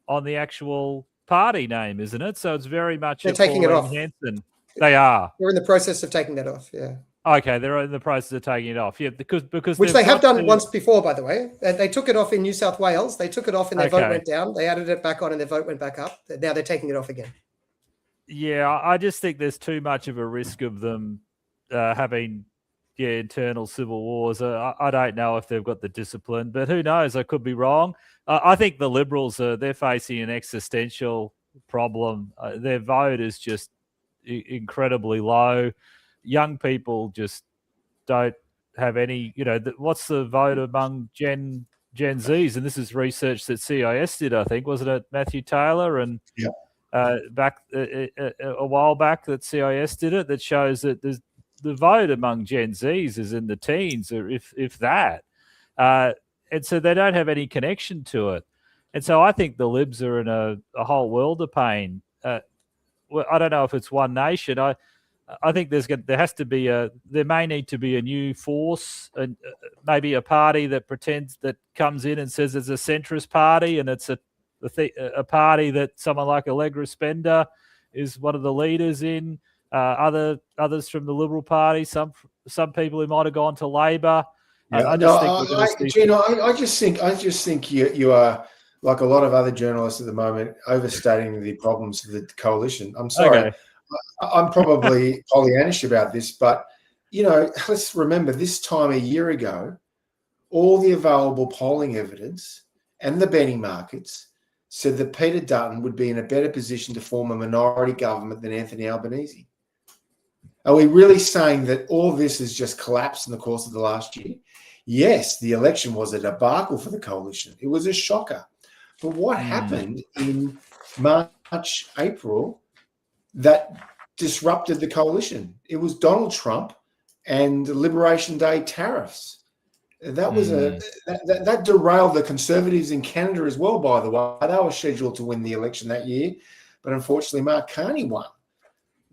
actual party name, isn't it? So it's very much they're taking it off. Hanson. They are. They're in the process of taking that off. Yeah. Okay, they're in the process of taking it off. Yeah, because which they have done once before, by the way. They took it off in New South Wales. They took it off and their vote went down. They added it back on and their vote went back up. Now they're taking it off again. Yeah, I just think there's too much of a risk of them having internal civil wars. I don't know if they've got the discipline, but who knows? I could be wrong. I think the Liberals they're facing an existential problem. Their vote is just incredibly low. Young people just don't have any. What's the vote among Gen Zs? And this is research that CIS did. I think wasn't it Matthew Taylor and back a while back that CIS did it. That shows that there's the vote among Gen Zs is in the teens, or if that. And so they don't have any connection to it. And so I think the Libs are in a whole world of pain. Well, I don't know if it's One Nation. I think there may need to be a new force, and maybe a party that comes in and says it's a centrist party, and it's a party that someone like Allegra Spender is one of the leaders in. Others from the Liberal Party, some people who might have gone to Labor. I just think you are like a lot of other journalists at the moment, overstating the problems of the coalition. I'm sorry. Okay. I'm probably Pollyannish about this, but, let's remember this time a year ago, all the available polling evidence and the betting markets said that Peter Dutton would be in a better position to form a minority government than Anthony Albanese. Are we really saying that all this has just collapsed in the course of the last year? Yes, the election was a debacle for the coalition. It was a shocker. But what happened in March, April that disrupted the coalition? It was Donald Trump and Liberation Day tariffs. That was that derailed the Conservatives in Canada as well, by the way. They were scheduled to win the election that year, but unfortunately Mark Carney won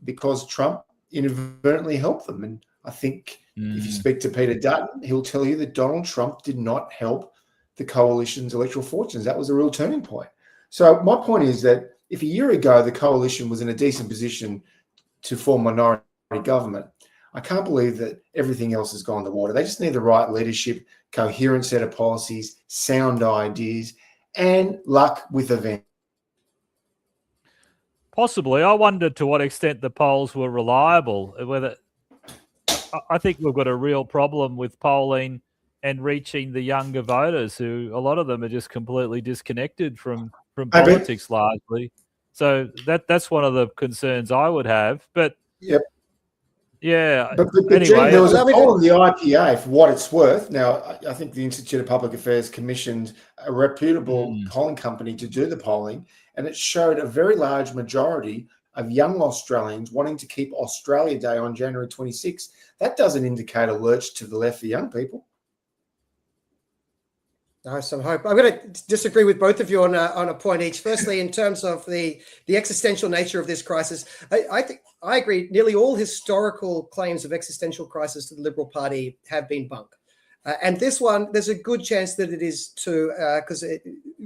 because Trump inadvertently helped them. And I think if you speak to Peter Dutton, he'll tell you that Donald Trump did not help the coalition's electoral fortunes. That was a real turning point. So my point is that if a year ago the coalition was in a decent position to form minority government, I can't believe that everything else has gone to water. They just need the right leadership, coherent set of policies, sound ideas, and luck with events. Possibly. I wonder to what extent the polls were reliable. Whether I think we've got a real problem with polling and reaching the younger voters, who a lot of them are just completely disconnected from politics largely. So that's one of the concerns I would have. But yep. Yeah. But anyway, there was a poll in the IPA, for what it's worth. Now, I think the Institute of Public Affairs commissioned a reputable polling company to do the polling, and it showed a very large majority of young Australians wanting to keep Australia Day on January 26th. That doesn't indicate a lurch to the left for young people. No, some hope. I'm going to disagree with both of you on a point each. Firstly, in terms of the existential nature of this crisis, I think I agree. Nearly all historical claims of existential crisis to the Liberal Party have been bunk. And this one, there's a good chance that it is too, because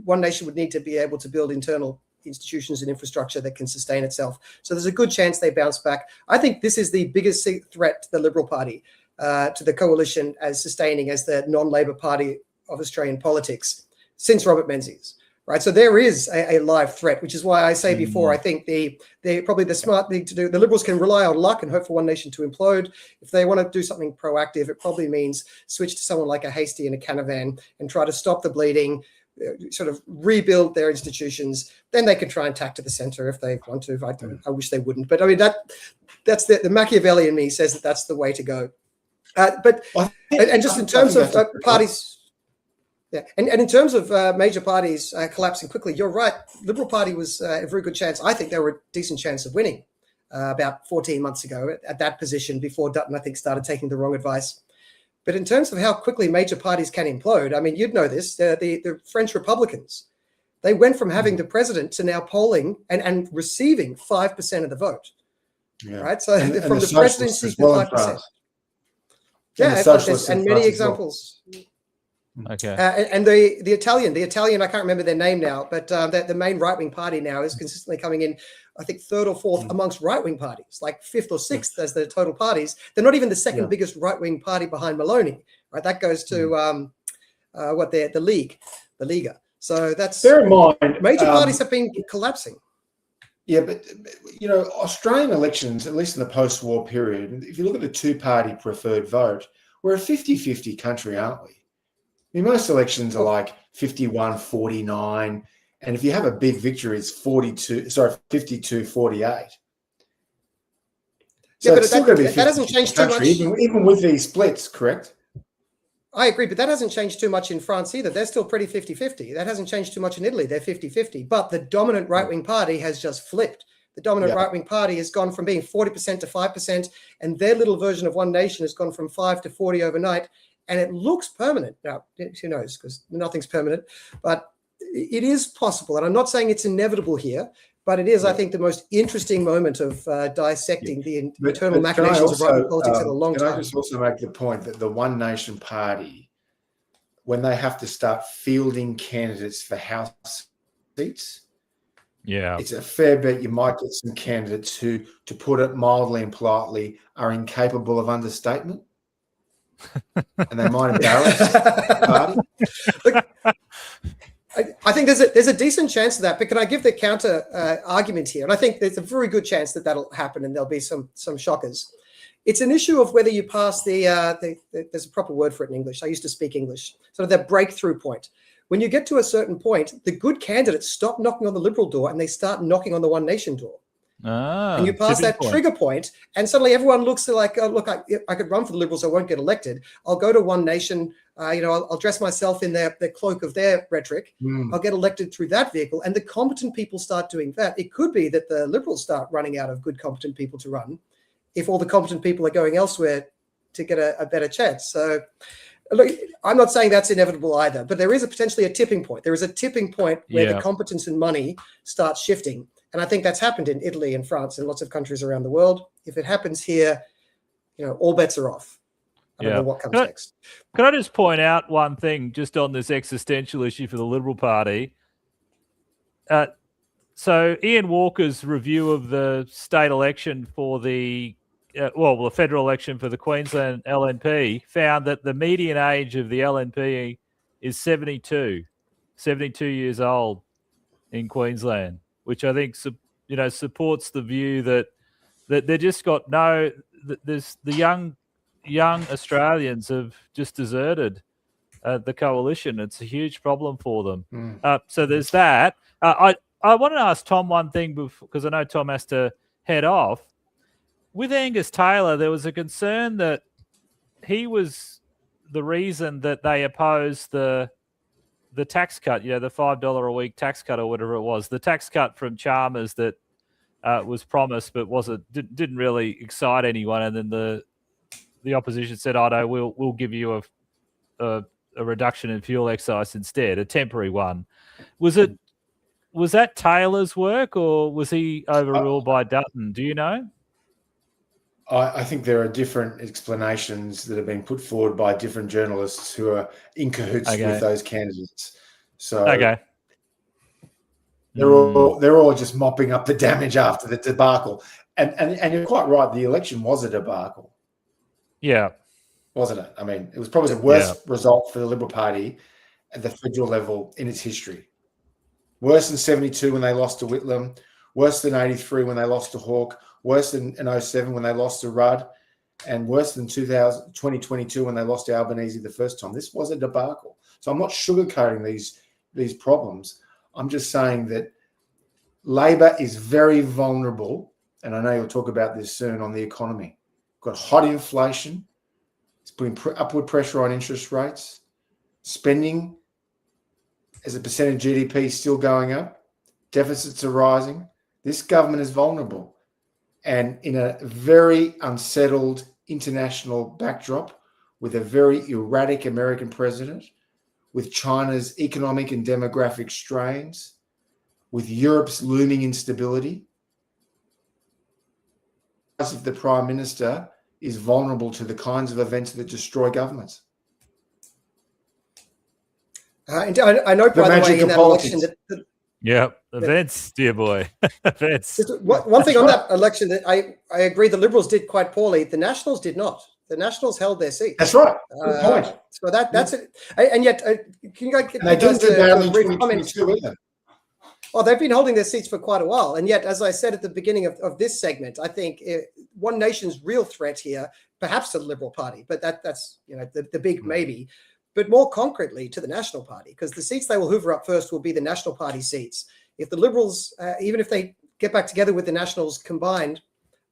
one nation would need to be able to build internal institutions and infrastructure that can sustain itself. So there's a good chance they bounce back. I think this is the biggest threat to the Liberal Party, to the coalition as sustaining as the non-Labor Party of Australian politics since Robert Menzies, right? So there is a live threat, which is why I say before, I think probably the smart thing to do, the Liberals can rely on luck and hope for one nation to implode. If they want to do something proactive, it probably means switch to someone like a Hastie and a Canavan and try to stop the bleeding, sort of rebuild their institutions. Then they can try and tack to the center if they want to. I wish they wouldn't, but I mean, that's the Machiavelli in me says that that's the way to go. And just in terms of parties, yeah, and in terms of major parties collapsing quickly, you're right. Liberal Party was a very good chance. I think they were a decent chance of winning about 14 months ago at that position before Dutton, I think, started taking the wrong advice. But in terms of how quickly major parties can implode, I mean, you'd know this, the French Republicans, they went from having the president to now polling and receiving 5% of the vote, right? So from the presidency to 5%. Yeah, and many examples. Okay. And the Italian, I can't remember their name now, but the main right-wing party now is consistently coming in, I think, third or fourth amongst right-wing parties, like fifth or sixth as the total parties. They're not even the second biggest right-wing party behind Maloney, right? That goes to the Liga. So that's bear in mind, major parties have been collapsing. Yeah, but Australian elections, at least in the post-war period, if you look at the two-party preferred vote, we're a 50-50 country, aren't we? I mean, most elections are like 51-49, and if you have a big victory, it's 52-48. So it's still going to be 50-50 that hasn't changed too much. Even with these splits, correct? I agree, but that hasn't changed too much in France either. They're still pretty 50-50. That hasn't changed too much in Italy. They're 50-50. But the dominant right-wing party has just flipped. The dominant right-wing party has gone from being 40% to 5%, and their little version of One Nation has gone from 5 to 40 overnight. And it looks permanent. Now, who knows, because nothing's permanent, but it is possible. And I'm not saying it's inevitable here, but it is, I think, the most interesting moment of dissecting the internal machinations of right-wing politics in a long time. Can I just also make the point that the One Nation Party, when they have to start fielding candidates for House seats, it's a fair bet you might get some candidates who, to put it mildly and politely, are incapable of understatement. And they might embarrass the party. I think there's a decent chance of that, but can I give the counter argument here? And I think there's a very good chance that that'll happen, and there'll be some shockers. It's an issue of whether you pass there's a proper word for it in English. I used to speak English. Sort of that breakthrough point. When you get to a certain point, the good candidates stop knocking on the Liberal door and they start knocking on the One Nation door. And you pass that trigger point, and suddenly everyone looks like, oh, look, I could run for the Liberals, I won't get elected. I'll go to One Nation. I'll dress myself in the cloak of their rhetoric. I'll get elected through that vehicle, and the competent people start doing that. It could be that the Liberals start running out of good, competent people to run if all the competent people are going elsewhere to get a better chance. So, look, I'm not saying that's inevitable either, but there is potentially a tipping point. There is a tipping point where the competence and money starts shifting. And I think that's happened in Italy and France and lots of countries around the world. If it happens here, all bets are off. I don't know what comes next. Can I just point out one thing just on this existential issue for the Liberal Party? So Ian Walker's review of the state election for the federal election for the Queensland LNP found that the median age of the LNP is 72 years old in Queensland, which I think supports the view that they just got there's the young Australians have just deserted the coalition. It's a huge problem for them. So there's that. I want to ask Tom one thing because I know Tom has to head off. With Angus Taylor, there was a concern that he was the reason that they opposed the tax cut, the $5 a week tax cut or whatever it was, the tax cut from Chalmers that was promised but didn't really excite anyone, and then the opposition said, "Oh no, we'll give you a reduction in fuel excise instead, a temporary one." Was that Taylor's work, or was he overruled by Dutton? Do you know? I think there are different explanations that have been put forward by different journalists who are in cahoots with those candidates. So they're all just mopping up the damage after the debacle. And you're quite right, the election was a debacle. Yeah. Wasn't it? I mean, it was probably the worst result for the Liberal Party at the federal level in its history. Worse than 72 when they lost to Whitlam, worse than 83 when they lost to Hawke, worse than in 07 when they lost to Rudd, and worse than 2022 when they lost to Albanese the first time. This was a debacle. So I'm not sugarcoating these problems. I'm just saying that Labor is very vulnerable, and I know you'll talk about this soon, on the economy. We've got hot inflation. It's putting upward pressure on interest rates. Spending as a percentage of GDP is still going up. Deficits are rising. This government is vulnerable. And in a very unsettled international backdrop, with a very erratic American president, with China's economic and demographic strains, with Europe's looming instability, if the Prime Minister is vulnerable to the kinds of events that destroy governments. And I know, by the way, in that election events, dear boy. Events. One thing on that election that I agree the Liberals did quite poorly. The Nationals did not. The Nationals held their seat. That's right. Good point. So that's it. And yet, can you guys get they didn't do badly in 2022 either. Oh, they've been holding their seats for quite a while. And yet, as I said at the beginning of this segment, I think One Nation's real threat here, perhaps to the Liberal Party, but that's the big maybe, but more concretely to the National Party, because the seats they will hoover up first will be the National Party seats. If the Liberals, even if they get back together with the Nationals combined,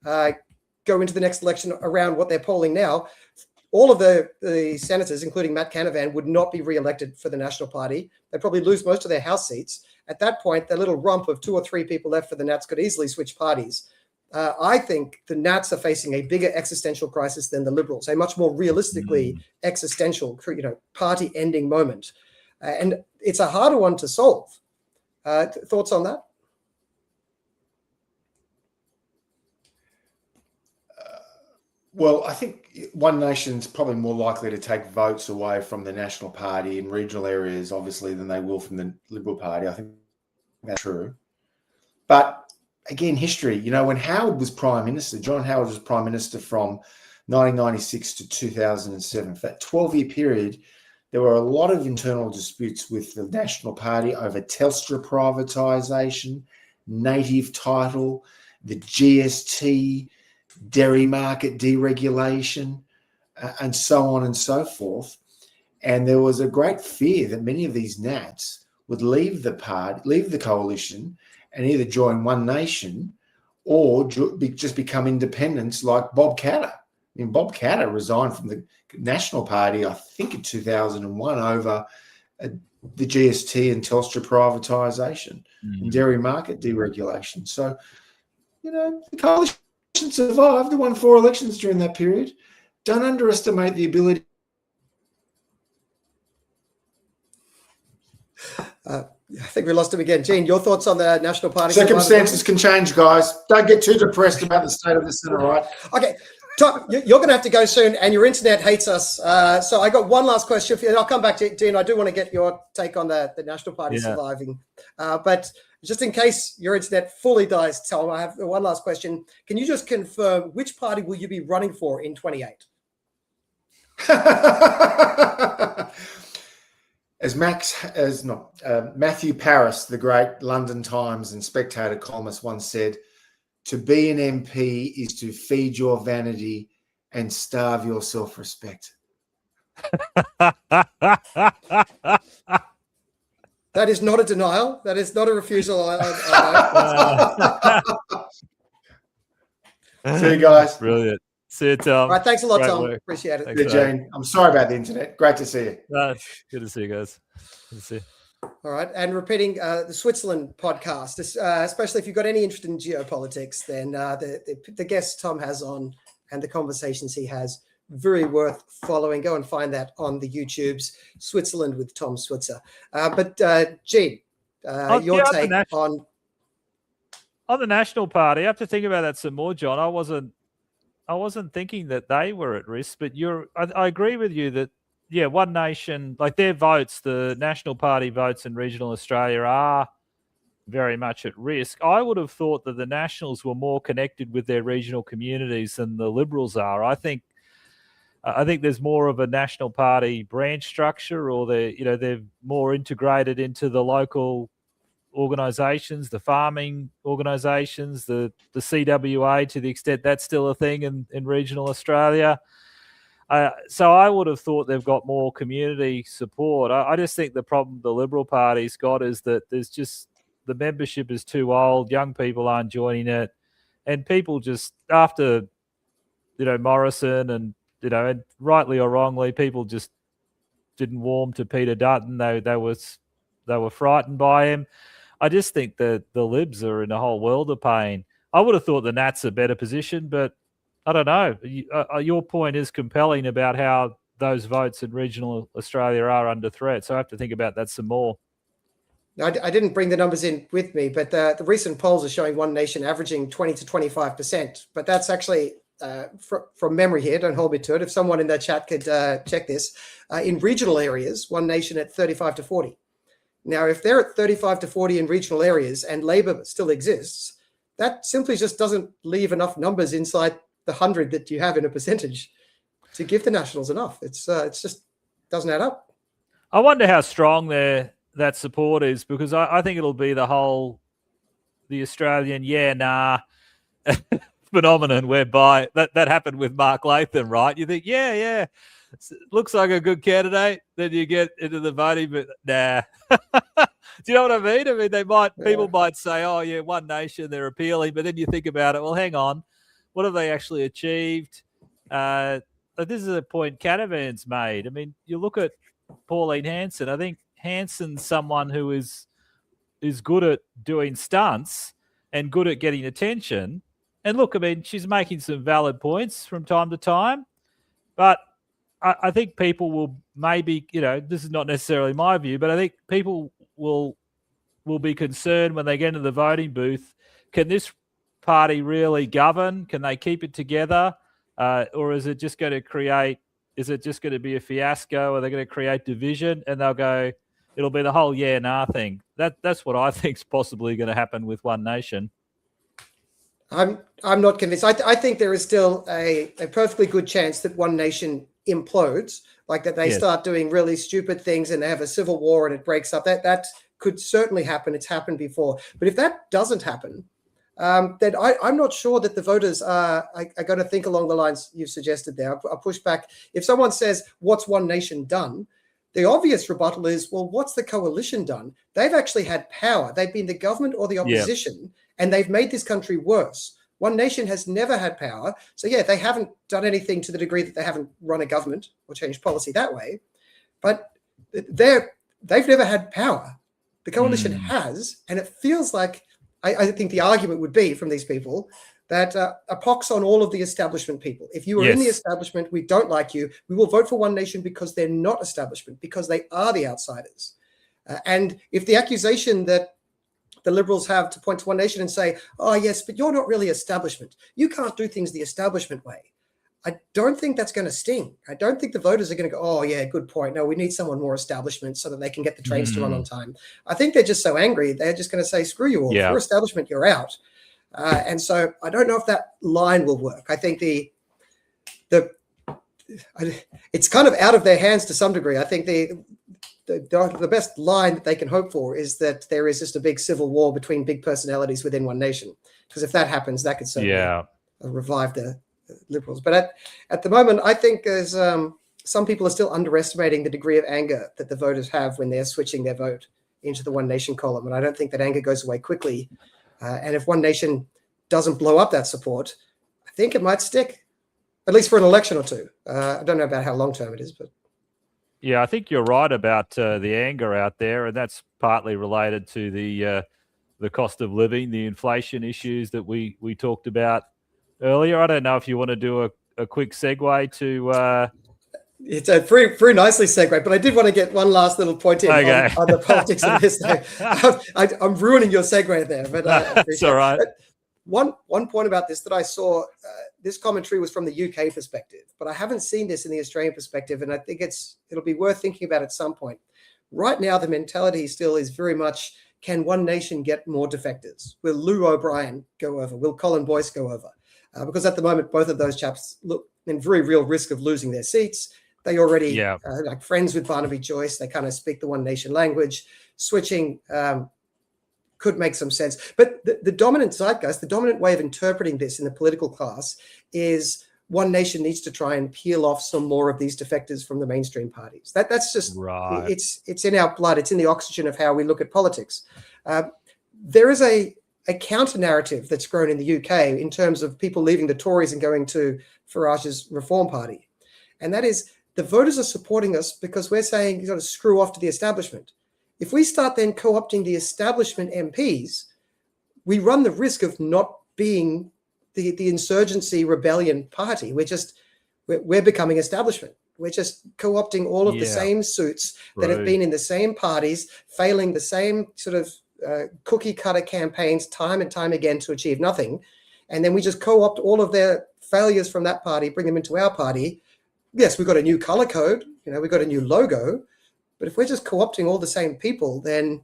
go into the next election around what they're polling now, all of the senators, including Matt Canavan, would not be re-elected for the National Party. They'd probably lose most of their House seats. At that point, the little rump of 2 or 3 people left for the Nats could easily switch parties. I think the Nats are facing a bigger existential crisis than the Liberals, a much more realistically existential, party-ending moment. And it's a harder one to solve. Thoughts on that? Well, I think One Nation's probably more likely to take votes away from the National Party in regional areas, obviously, than they will from the Liberal Party. I think that's true. But again, history, when Howard was Prime Minister, John Howard was Prime Minister from 1996 to 2007. For that 12-year period, there were a lot of internal disputes with the National Party over Telstra privatisation, native title, the GST, dairy market deregulation, and so on and so forth. And there was a great fear that many of these Nats would leave the coalition, and either join One Nation or just become independents like Bob Katter. I mean, Bob Katter resigned from the National Party, I think, in 2001 over the GST and Telstra privatisation and dairy market deregulation. So, the coalition survived. They won 4 elections during that period. Don't underestimate the ability. I think we lost him again. Gene, your thoughts on the National Party? Circumstances can change, guys. Don't get too depressed about the state of the centre right. Okay, Tom, you're going to have to go soon, and your internet hates us. So I got one last question for you, and I'll come back to Gene. I do want to get your take on the National Party surviving. But just in case your internet fully dies, Tom, I have one last question. Can you just confirm which party will you be running for in 28? As Matthew Paris, the great London Times and Spectator columnist, once said, to be an MP is to feed your vanity and starve your self-respect. That is not a denial. That is not a refusal. I See you guys. Brilliant. See you, Tom. All right, thanks a lot, Great Tom. work. Appreciate it. Thanks, Yeah, Jane. I'm sorry about the internet. Great to see you. Good to see you guys. Good to see you. All right, and repeating the Switzerland podcast, especially if you've got any interest in geopolitics, then the guests Tom has on and the conversations he has, very worth following. Go and find that on the YouTubes, Switzerland with Tom Switzer. But Gene, your take on the National Party. I have to think about that some more, John. I wasn't thinking that they were at risk, but I agree with you that, One Nation, like their votes, the National Party votes in regional Australia are very much at risk. I would have thought that the Nationals were more connected with their regional communities than the Liberals are. I think there's more of a National Party branch structure, or they're more integrated into the local organisations, the farming organisations, the CWA, to the extent that's still a thing in regional Australia. So I would have thought they've got more community support. I just think the problem the Liberal Party's got is that there's just the membership is too old. Young people aren't joining it, and people just after Morrison and and rightly or wrongly, people just didn't warm to Peter Dutton. They were frightened by him. I just think that the Libs are in a whole world of pain. I would have thought the Nats are better positioned, but I don't know. Your point is compelling about how those votes in regional Australia are under threat. So I have to think about that some more. I didn't bring the numbers in with me, but the recent polls are showing One Nation averaging 20 to 25%. But that's actually from memory here. Don't hold me to it. If someone in the chat could check this, in regional areas, One Nation at 35 to 40. Now, if they're at 35 to 40 in regional areas and Labor still exists, that simply just doesn't leave enough numbers inside the 100 that you have in a percentage to give the Nationals enough. It's just doesn't add up. I wonder how strong that support is, because I think it'll be the Australian phenomenon whereby that happened with Mark Latham, right? You think, looks like a good candidate, then you get into the voting, but nah. Do you know what I mean? I mean, people might say, oh yeah, One Nation, they're appealing, but then you think about it, well, hang on, what have they actually achieved? This is a point Canavan's made. I mean, you look at Pauline Hanson. I think Hanson's someone who is good at doing stunts and good at getting attention. And look, I mean, she's making some valid points from time to time, but I think people will maybe, this is not necessarily my view, but I think people will be concerned when they get into the voting booth. Can this party really govern? Can they keep it together? Or is it just going to be a fiasco? Are they going to create division? And they'll go, it'll be the whole thing. That's what I think is possibly going to happen with One Nation. I'm not convinced. I think there is still a perfectly good chance that One Nation implodes, like that they start doing really stupid things and they have a civil war and it breaks up. That could certainly happen. It's happened before. But if that doesn't happen, then I'm not sure that the voters are going to think along the lines you've suggested there. I'll push back. If someone says, what's One Nation done? The obvious rebuttal is, well, what's the coalition done? They've actually had power. They've been the government or the opposition, and they've made this country worse. One Nation has never had power. So, yeah, they haven't done anything to the degree that they haven't run a government or changed policy that way. But they've never had power. The coalition has, and it feels like, I think the argument would be from these people that a pox on all of the establishment people. If you are in the establishment, we don't like you. We will vote for One Nation because they're not establishment, because they are the outsiders. And if the accusation that the Liberals have to point to One Nation and say, oh, yes, but you're not really establishment. You can't do things the establishment way. I don't think that's going to sting. I don't think the voters are going to go, oh, yeah, good point. No, we need someone more establishment so that they can get the trains to run on time. I think they're just so angry. They're just going to say, screw you all. If you're establishment, you're out. And so I don't know if that line will work. I think it's kind of out of their hands to some degree. I think the best line that they can hope for is that there is just a big civil war between big personalities within One Nation. Because if that happens, that could certainly revive the Liberals. But at the moment, I think there's some people are still underestimating the degree of anger that the voters have when they're switching their vote into the One Nation column. And I don't think that anger goes away quickly. And if One Nation doesn't blow up that support, I think it might stick, at least for an election or two. I don't know about how long-term it is, but... Yeah, I think you're right about the anger out there, and that's partly related to the cost of living, the inflation issues that we talked about earlier. I don't know if you want to do a quick segue to... It's a very nicely segue, but I did want to get one last little point in on the politics of this. I'm ruining your segue there, but it's all right. One point about this that I saw, this commentary was from the UK perspective, but I haven't seen this in the Australian perspective, and I think it'll be worth thinking about at some point. Right now, the mentality still is very much, can One Nation get more defectors? Will Lou O'Brien go over? Will Colin Boyce go over? Because at the moment, both of those chaps look in very real risk of losing their seats. They already like friends with Barnaby Joyce. They kind of speak the One Nation language. Switching could make some sense. But the dominant zeitgeist, the dominant way of interpreting this in the political class is One Nation needs to try and peel off some more of these defectors from the mainstream parties. That's just right. It's in our blood. It's in the oxygen of how we look at politics. There is a counter narrative that's grown in the UK in terms of people leaving the Tories and going to Farage's Reform Party. And that is, the voters are supporting us because we're saying you've got to screw off to the establishment. If we start then co-opting the establishment MPs, we run the risk of not being the insurgency rebellion party. We're becoming establishment. We're just co-opting all of the same suits that have been in the same parties, failing the same sort of cookie cutter campaigns time and time again to achieve nothing. And then we just co-opt all of their failures from that party, bring them into our party. Yes, we've got a new color code, we've got a new logo, but if we're just co-opting all the same people, then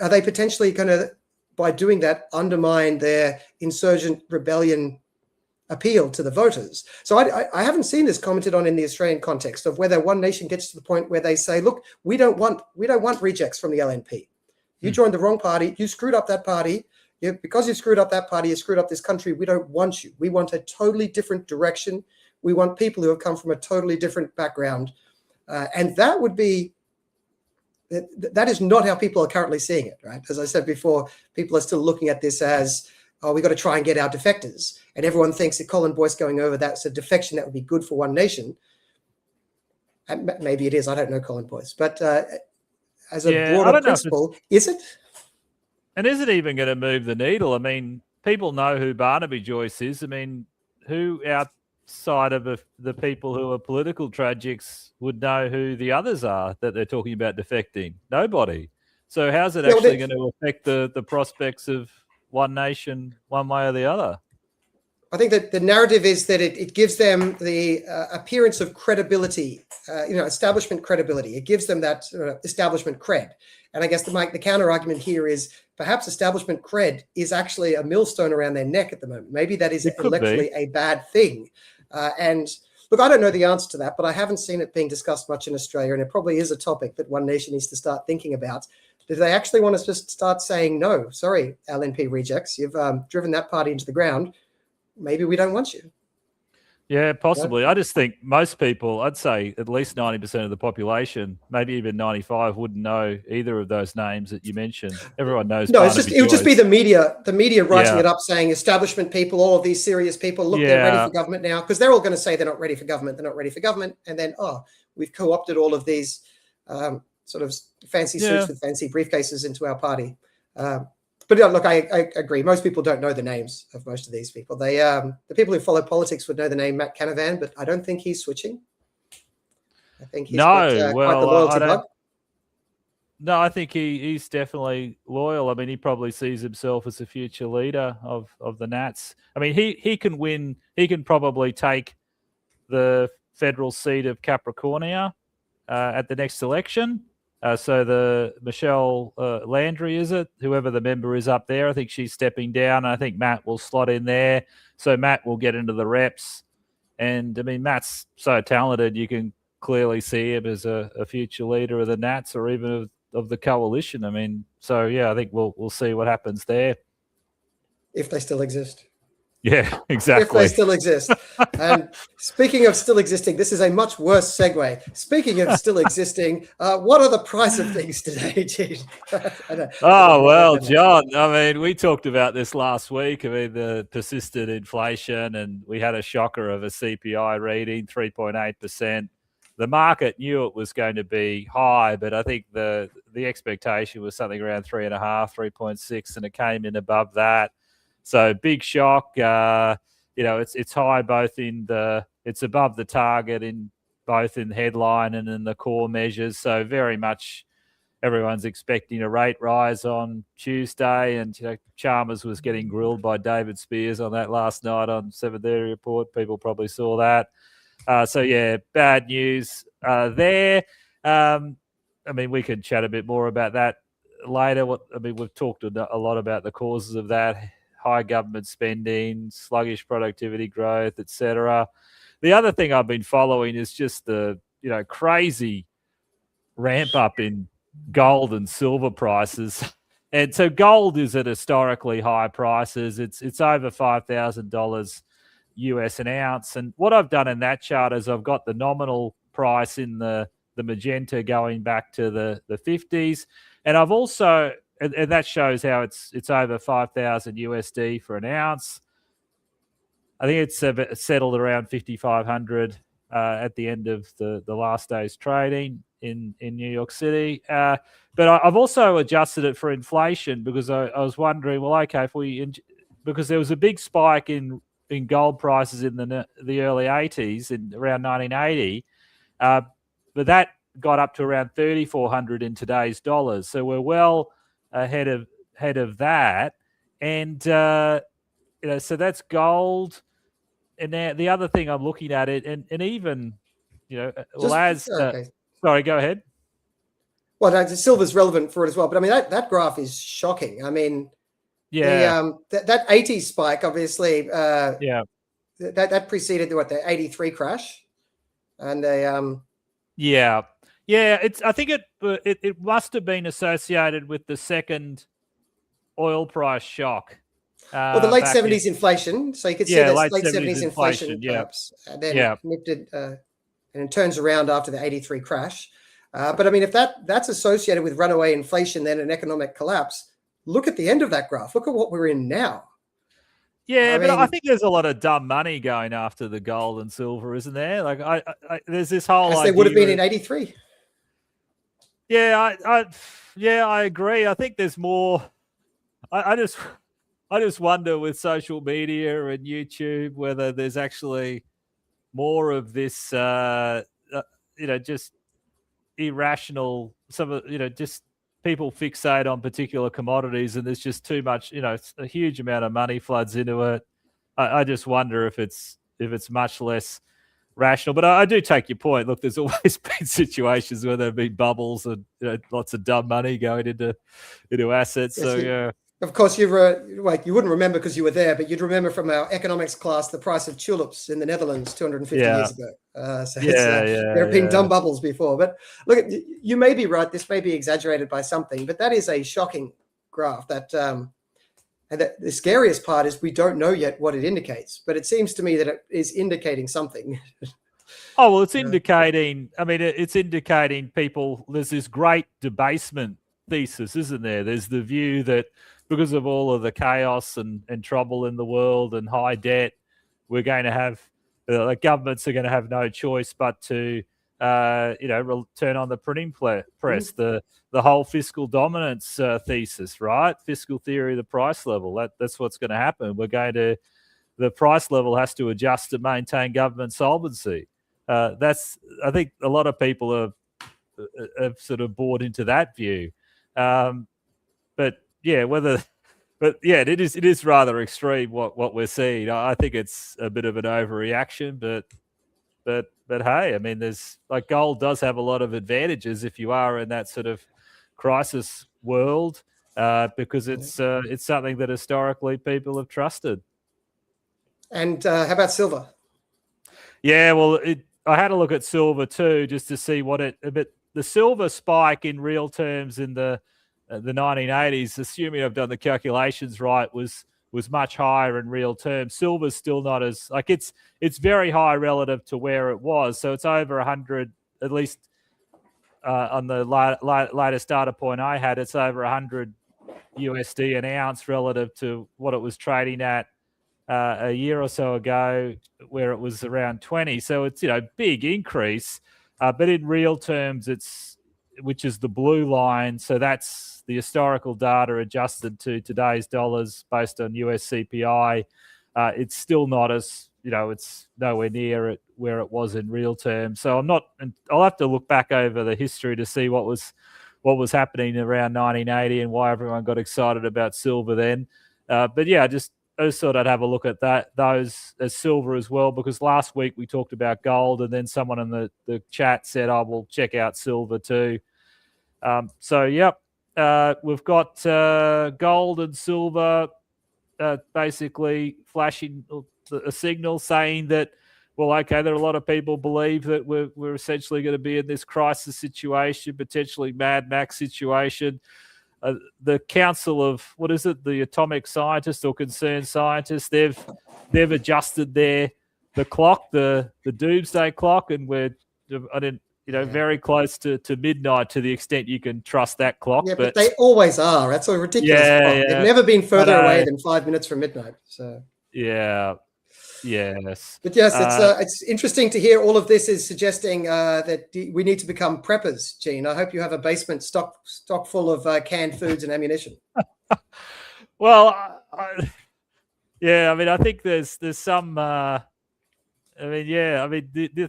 are they potentially going to, by doing that, undermine their insurgent rebellion appeal to the voters? So I haven't seen this commented on in the Australian context of whether One Nation gets to the point where they say, look, we don't want rejects from the LNP. You joined the wrong party. You screwed up that party. Because you screwed up that party, you screwed up this country. We don't want you. We want a totally different direction. We want people who have come from a totally different background. And that is not how people are currently seeing it, right? As I said before, people are still looking at this as, oh, we've got to try and get our defectors. And everyone thinks that Colin Boyce going over, that's a defection that would be good for One Nation. And maybe it is. I don't know Colin Boyce. But as a broader principle, is it? And is it even going to move the needle? I mean, people know who Barnaby Joyce is. I mean, who outside of the people who are political tragics would know who the others are that they're talking about defecting? Nobody. So how's it actually going to affect the prospects of One Nation one way or the other? I think that the narrative is that it gives them the appearance of credibility, establishment credibility. It gives them that establishment cred. And I guess the counter argument here is perhaps establishment cred is actually a millstone around their neck at the moment. Maybe that is electorally a bad thing. And Look, I don't know the answer to that, but I haven't seen it being discussed much in Australia, and it probably is a topic that One Nation needs to start thinking about. Do they actually want us to just start saying, no, sorry, LNP rejects, you've driven that party into the ground. Maybe we don't want you. Yeah, possibly. I just think most people, I'd say at least 90% of the population, maybe even 95, wouldn't know either of those names that you mentioned. Everyone knows. No, it's just, it would just be the media writing it up, saying establishment people, all of these serious people, look, they're ready for government now, because they're all going to say they're not ready for government, and then, we've co-opted all of these sort of fancy suits with fancy briefcases into our party. But look, I agree. Most people don't know the names of most of these people. They, the people who follow politics would know the name Matt Canavan, but I don't think he's switching. I think he's quite the loyalty bug. No, I think he's definitely loyal. I mean, he probably sees himself as a future leader of the Nats. I mean, he can win. He can probably take the federal seat of Capricornia at the next election. So the Michelle Landry, is it? Whoever the member is up there, I think she's stepping down. I think Matt will slot in there. So Matt will get into the reps. And, I mean, Matt's so talented, you can clearly see him as a future leader of the Nats or even of the coalition. I mean, so, yeah, I think we'll see what happens there. If they still exist. Yeah, exactly. If they still exist. And speaking of still existing, this is a much worse segue. Speaking of still existing, what are the price of things today, Gene? Well, John, I mean, we talked about this last week. I mean, the persistent inflation, and we had a shocker of a CPI reading, 3.8%. The market knew it was going to be high, but I think the expectation was something around 3.5, 3.6, and it came in above that. So big shock. It's high both it's above the target in both in headline and in the core measures. So very much everyone's expecting a rate rise on Tuesday, and Chalmers was getting grilled by David Spears on that last night on 7:30 Report. People probably saw that. So yeah, bad news there. I mean, we could chat a bit more about that later. We've talked a lot about the causes of that. High government spending, sluggish productivity growth, etc. The other thing I've been following is just the crazy ramp up in gold and silver prices. And so gold is at historically high prices. It's over $5,000 US an ounce. And what I've done in that chart is I've got the nominal price in the magenta going back to the 50s. And I've also, and that shows how it's over 5,000 USD for an ounce. I think it's settled around 5,500 at the end of the last day's trading in New York City. But I've also adjusted it for inflation because I was wondering, well, okay, because there was a big spike in gold prices in the early 80s, around 1980, but that got up to around 3,400 in today's dollars. So we're well ahead of that, and so that's gold. And now the other thing I'm looking at it, and even sorry, go ahead. Well, silver's relevant for it as well, but I mean that graph is shocking. I mean, that 80s spike, obviously, that preceded the 83 crash, and I think it must have been associated with the second oil price shock. The late 70s inflation. So you could see the late 70s inflation perhaps, and then nipped it, and it turns around after the 83 crash. But I mean, if that's associated with runaway inflation, then an economic collapse, look at the end of that graph. Look at what we're in now. Yeah, I think there's a lot of dumb money going after the gold and silver, isn't there? Like, I there's this whole idea. There would have been in 83. Yeah, I agree. I think there's more. I just wonder with social media and YouTube whether there's actually more of this, just irrational. Just people fixate on particular commodities, and there's just too much. A huge amount of money floods into it. I just wonder if it's much less rational. But I do take your point. Look, there's always been situations where there have been bubbles and lots of dumb money going into assets. So yeah. Of course, you wouldn't remember because you were there, but you'd remember from our economics class the price of tulips in the Netherlands 250 years ago. There have been dumb bubbles before. But look, you may be right. This may be exaggerated by something, but that is a shocking graph. And the scariest part is we don't know yet what it indicates, but it seems to me that it is indicating something. Oh, well, it's indicating, it's indicating people, there's this great debasement thesis, isn't there? There's the view that because of all of the chaos and trouble in the world and high debt, we're going to have, governments are going to have no choice but to, turn on the printing press, the whole fiscal dominance thesis, right? Fiscal theory of the price level. That's what's going to happen. The price level has to adjust to maintain government solvency. I think a lot of people have sort of bought into that view. It is rather extreme what we're seeing. I think it's a bit of an overreaction, but hey, there's gold does have a lot of advantages if you are in that sort of crisis world, because it's something that historically people have trusted. And how about silver? Yeah, well, I had a look at silver too, just to see the silver spike in real terms in the 1980s, assuming I've done the calculations right, was much higher in real terms. Silver's still not as it's very high relative to where it was. So it's over 100, at least on the latest data point I had. It's over 100 USD an ounce relative to what it was trading at a year or so ago, where it was around 20. So it's big increase, but in real terms, which is the blue line. So that's the historical data adjusted to today's dollars based on US CPI. It's still not as, it's nowhere near where it was in real terms. So I'll have to look back over the history to see what was happening around 1980 and why everyone got excited about silver then. But yeah, I just thought I'd have a look at those as silver as well, because last week we talked about gold, and then someone in the chat said, "Oh, we'll check out silver too." We've got gold and silver basically flashing a signal saying that, well, okay, there are a lot of people believe that we're essentially going to be in this crisis situation, potentially Mad Max situation. The Council of, the Atomic Scientists or Concerned Scientists, they've adjusted the clock, the doomsday clock, and we're very close to midnight, to the extent you can trust that clock. Yeah, but they always are. That's a ridiculous clock. Yeah. They've never been further away than 5 minutes from midnight. So yeah. Yes. But yes, it's interesting to hear all of this is suggesting that we need to become preppers, Gene. I hope you have a basement stock full of canned foods and ammunition. Well, I think there's some. The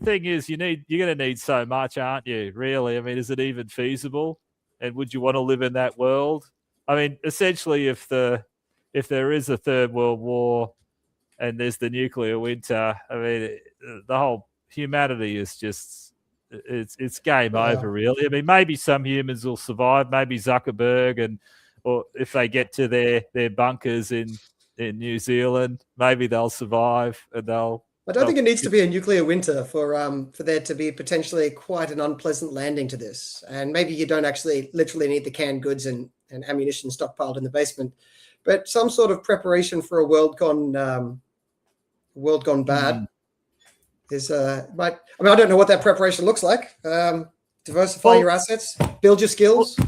thing is, you're going to need so much, aren't you? Really? Is it even feasible? And would you want to live in that world? Essentially, if there is a third world war and there's the nuclear winter, the whole humanity is just, it's game over, really. Maybe some humans will survive, maybe Zuckerberg, or if they get to their bunkers in New Zealand, maybe they'll survive and I don't think it needs to be a nuclear winter for there to be potentially quite an unpleasant landing to this. And maybe you don't actually literally need the canned goods and ammunition stockpiled in the basement, but some sort of preparation for a world gone bad is I don't know what that preparation looks like. Diversify your assets, build your skills.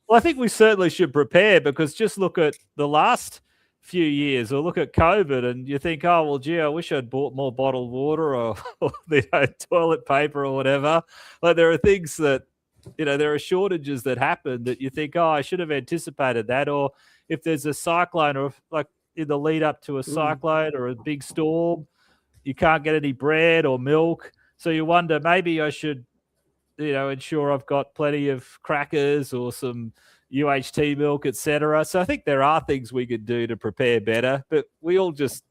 Well, I think we certainly should prepare, because just look at the last few years, or look at COVID, and you think, oh, well, gee, I wish I'd bought more bottled water or toilet paper or whatever. There are things that, there are shortages that happen that you think, oh, I should have anticipated that. Or if there's a cyclone, or in the lead up to a cyclone or a big storm, you can't get any bread or milk. So you wonder, maybe I should, ensure I've got plenty of crackers or some UHT milk, etc. So I think there are things we could do to prepare better, but we all just,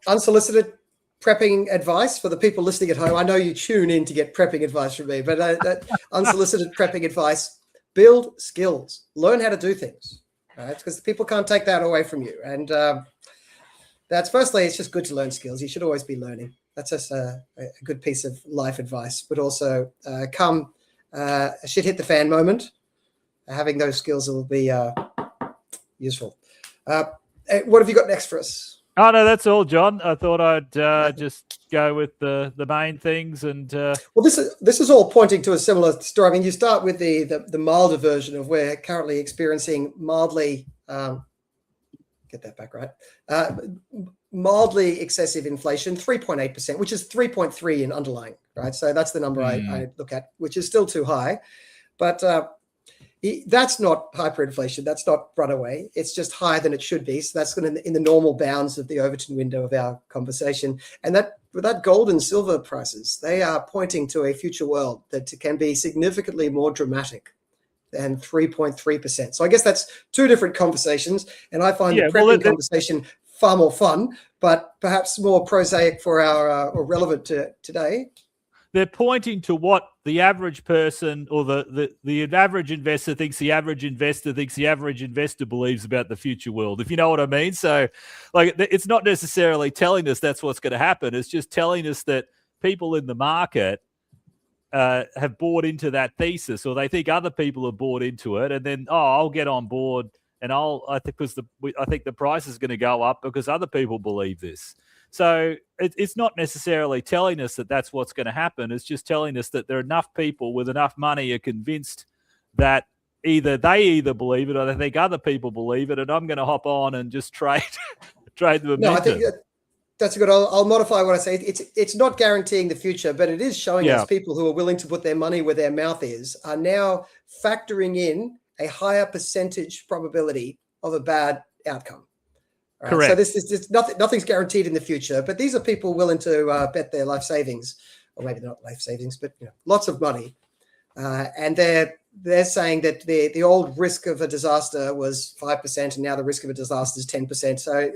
unsolicited prepping advice for the people listening at home. I know you tune in to get prepping advice from me, but that unsolicited prepping advice. build skills, learn how to do things, right? Because people can't take that away from you. And that's firstly, it's just good to learn skills. You should always be learning. That's just a good piece of life advice. But also, come a shit hit the fan moment, having those skills will be useful. What have you got next for us? Oh, no, that's all, John. I thought I'd just go with the main things. And well, this is all pointing to a similar story. I mean, you start with the milder version of we're currently experiencing mildly get that back right. Mildly excessive inflation, 3.8%, which is 3.3 in underlying, right? So that's the number I look at, which is still too high. But that's not hyperinflation. That's not runaway. It's just higher than it should be. So that's in the normal bounds of the Overton window of our conversation. And with that gold and silver prices, they are pointing to a future world that can be significantly more dramatic than 3.3%. So I guess that's two different conversations. And I find the prepping conversation far more fun, but perhaps more prosaic for our or relevant to today. They're pointing to what the average person or the average investor thinks the average investor thinks the average investor believes about the future world, if you know what I mean. So like, it's not necessarily telling us that's what's going to happen. It's just telling us that people in the market have bought into that thesis, or they think other people have bought into it. And then, I'll get on board and I think the price is going to go up because other people believe this. So it's not necessarily telling us that that's what's going to happen. It's just telling us that there are enough people with enough money are convinced that either they believe it or they think other people believe it, and I'm going to hop on and just trade the momentum. No, I think that's good. I'll modify what I say. It's not guaranteeing the future, but it is showing us people who are willing to put their money where their mouth is are now factoring in a higher percentage probability of a bad outcome. Right? Correct. So this is nothing's guaranteed in the future, but these are people willing to bet their life savings, or maybe not life savings, but lots of money, and they're saying that the old risk of a disaster was 5%, and now the risk of a disaster is 10%. So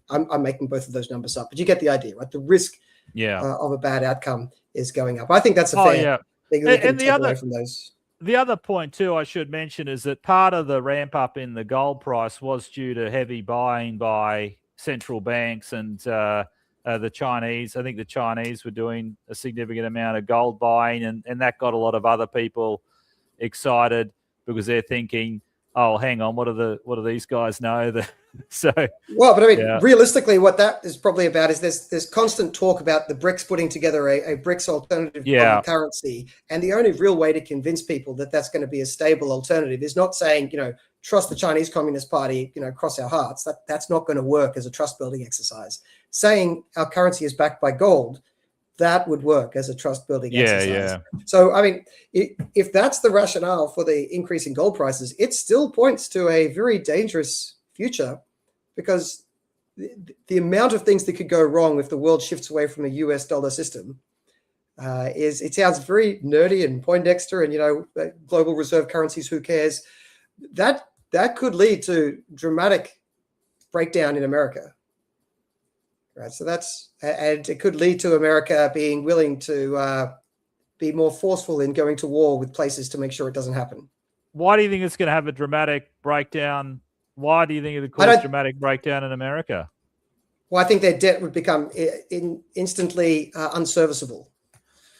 I'm making both of those numbers up, but you get the idea, right? The risk of a bad outcome is going up. I think that's a fair thing that we can take away from those. The other point too I should mention is that part of the ramp up in the gold price was due to heavy buying by central banks and the Chinese. I think the Chinese were doing a significant amount of gold buying, and that got a lot of other people excited because they're thinking, oh, hang on, what do these guys know? So well, but I mean, realistically, what that is probably about is there's constant talk about the BRICS putting together a BRICS alternative currency, and the only real way to convince people that that's going to be a stable alternative is not saying trust the Chinese Communist Party, cross our hearts. That's not going to work as a trust building exercise. Saying our currency is backed by gold, that would work as a trust building exercise. Yeah. So, I mean, if that's the rationale for the increase in gold prices, it still points to a very dangerous future, because the amount of things that could go wrong if the world shifts away from a US dollar system it sounds very nerdy and Poindexter and, global reserve currencies, who cares? That could lead to dramatic breakdown in America. Right, so and it could lead to America being willing to be more forceful in going to war with places to make sure it doesn't happen. Why do you think it's going to have a dramatic breakdown? Why do you think it would cause dramatic breakdown in America? Well, I think their debt would become instantly unserviceable.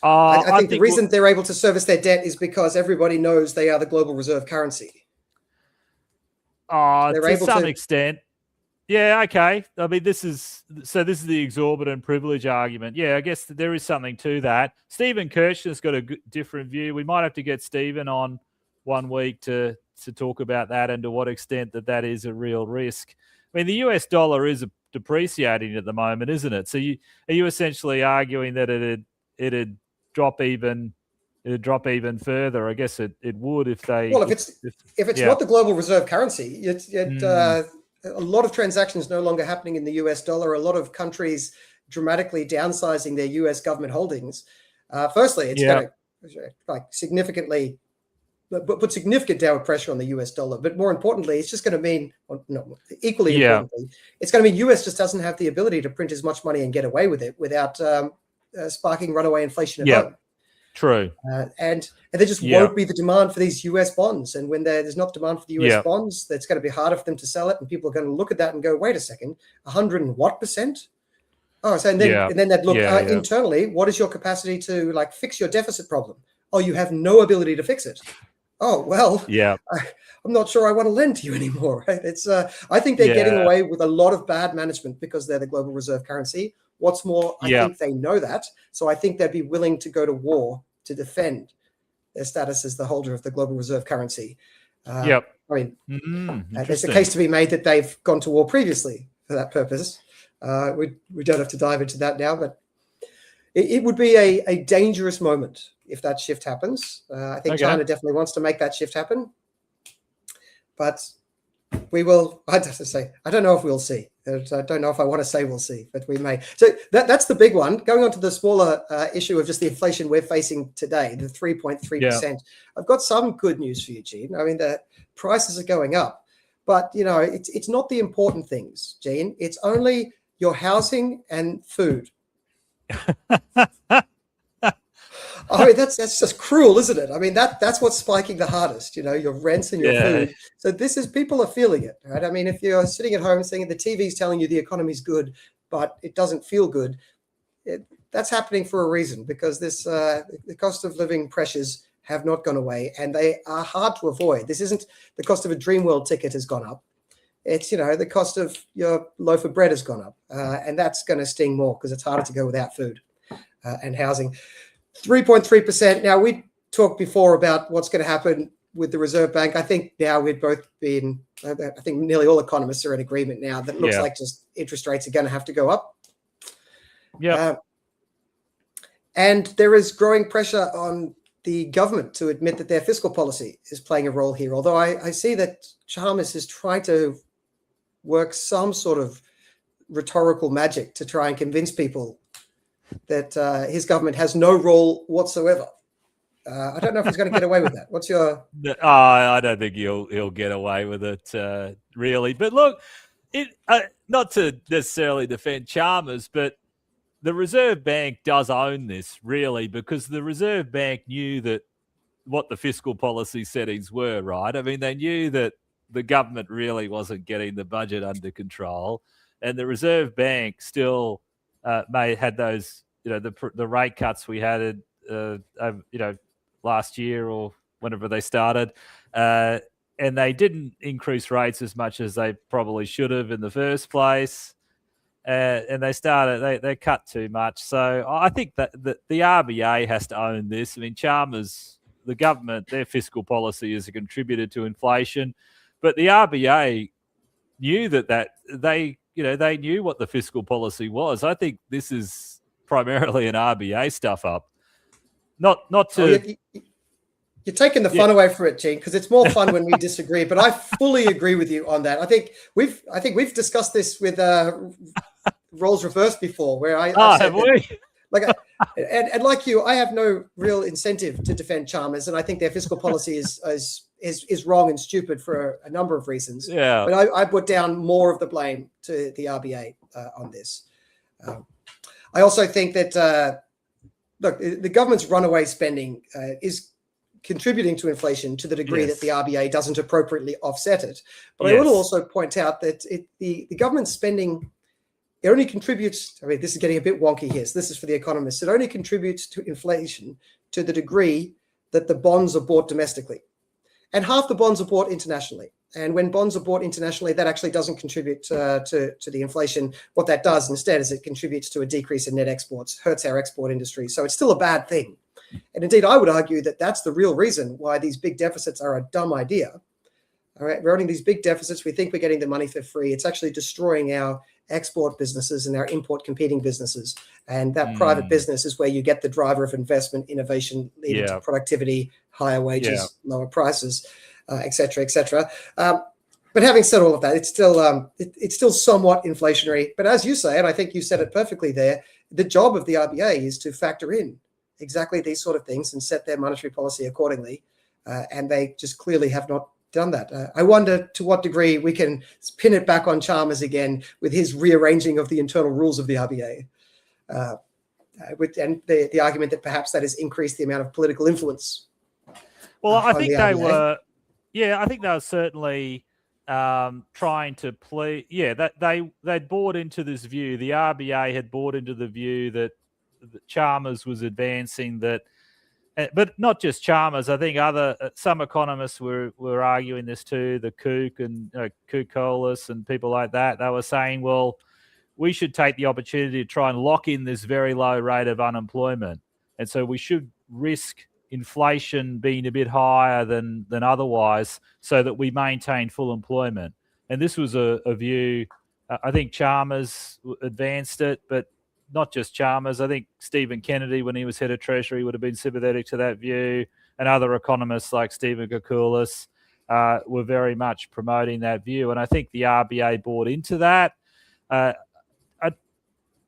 I think the reason they're able to service their debt is because everybody knows they are the global reserve currency. To some extent. Yeah, okay. I mean, this is the exorbitant privilege argument. Yeah, I guess there is something to that. Stephen Kirchner's got a different view. We might have to get Stephen on one week to talk about that and to what extent that is a real risk. I mean, the US dollar is depreciating at the moment, isn't it? So are you essentially arguing that it'd drop even further? I guess it would if they. Well, if it's not the global reserve currency, a lot of transactions no longer happening in the US dollar. A lot of countries dramatically downsizing their US government holdings. Firstly, it's going to significantly put significant downward pressure on the US dollar. But more importantly, it's just going to mean, equally importantly, it's going to mean US just doesn't have the ability to print as much money and get away with it without sparking runaway inflation at home. True. And there just won't be the demand for these US bonds. And when there's not demand for the US bonds, it's going to be harder for them to sell it. And people are going to look at that and go, wait a second, 100 and what percent? Oh, so and then they'd look internally, what is your capacity to like fix your deficit problem? Oh, you have no ability to fix it. Oh, well, I'm not sure I want to lend to you anymore. Right? It's I think they're getting away with a lot of bad management because they're the global reserve currency. What's more, I think they know that. So I think they'd be willing to go to war to defend their status as the holder of the global reserve currency. I mean, there's a case to be made that they've gone to war previously for that purpose. We don't have to dive into that now, but it would be a dangerous moment if that shift happens. I think China definitely wants to make that shift happen, but we will. I'd have to say, I don't know if we'll see. I don't know if I want to say we'll see, but we may. So that's the big one. Going on to the smaller issue of just the inflation we're facing today, the 3.3%. I've got some good news for you, Gene. I mean, the prices are going up, but you know, it's not the important things, Gene. It's only your housing and food. I mean, that's just cruel, isn't it? I mean, that's what's spiking the hardest, you know, your rents and your food. So this is, people are feeling it, right? I mean, if you're sitting at home saying the TV's telling you the economy's good, but it doesn't feel good, that's happening for a reason, because the cost of living pressures have not gone away, and they are hard to avoid. This isn't the cost of a Dreamworld ticket has gone up. It's, you know, the cost of your loaf of bread has gone up, and that's going to sting more because it's harder to go without food and housing. 3.3%. Now, we talked before about what's going to happen with the Reserve Bank. I think now we've both been, I think nearly all economists are in agreement now that it looks like just interest rates are going to have to go up. And there is growing pressure on the government to admit that their fiscal policy is playing a role here. Although I see that Chalmers is trying to work some sort of rhetorical magic to try and convince people that his government has no role whatsoever. I don't know if he's going to get away with that. What's your? I don't think he'll get away with it really. But look, not to necessarily defend Chalmers, but the Reserve Bank does own this really, because the Reserve Bank knew that what the fiscal policy settings were, right? I mean, they knew that the government really wasn't getting the budget under control, and the Reserve Bank still had those, you know, the rate cuts we had, you know, last year or whenever they started, and they didn't increase rates as much as they probably should have in the first place, and they cut too much. So I think that the RBA has to own this. I mean, Chalmers, the government, their fiscal policy is a contributor to inflation, but the RBA knew that they knew what the fiscal policy was. I think this is primarily an RBA stuff up. Not to... You're taking the fun away from it, Gene, because it's more fun when we disagree. But I fully agree with you on that. I think we've discussed this with roles reversed before, where I have we? And like you, I have no real incentive to defend Chalmers, and I think their fiscal policy is wrong and stupid for a number of reasons. Yeah. But I put down more of the blame to the RBA on this. I also think that look, the government's runaway spending is contributing to inflation to the degree that the RBA doesn't appropriately offset it. But I will also point out that the government spending, it only contributes, I mean, this is getting a bit wonky here, so this is for the economists, it only contributes to inflation to the degree that the bonds are bought domestically. And half the bonds are bought internationally. And when bonds are bought internationally, that actually doesn't contribute to the inflation. What that does instead is it contributes to a decrease in net exports, hurts our export industry. So it's still a bad thing. And indeed, I would argue that that's the real reason why these big deficits are a dumb idea. All right, we're running these big deficits. We think we're getting the money for free. It's actually destroying our export businesses and our import competing businesses. And that private business is where you get the driver of investment, innovation, leading to productivity, higher wages, lower prices, et cetera, et cetera. But having said all of that, it's still somewhat inflationary. But as you say, and I think you said it perfectly there, the job of the RBA is to factor in exactly these sort of things and set their monetary policy accordingly. And they just clearly have not done that. I wonder to what degree we can pin it back on Chalmers again with his rearranging of the internal rules of the RBA. and the argument that perhaps that has increased the amount of political influence. Well, I think the they RBA. were. Yeah, I think they were certainly trying to play. Yeah, that they'd bought into this view. The RBA had bought into the view that Chalmers was advancing that, but not just Chalmers. I think some economists were arguing this too. The Kook and Koukoulis and people like that. They were saying, well, we should take the opportunity to try and lock in this very low rate of unemployment, and so we should risk inflation being a bit higher than otherwise so that we maintain full employment. And this was a view, I think Chalmers advanced it, but not just Chalmers. I think Stephen Kennedy, when he was head of Treasury, would have been sympathetic to that view. And other economists like Stephen Koukoulis were very much promoting that view. And I think the RBA bought into that.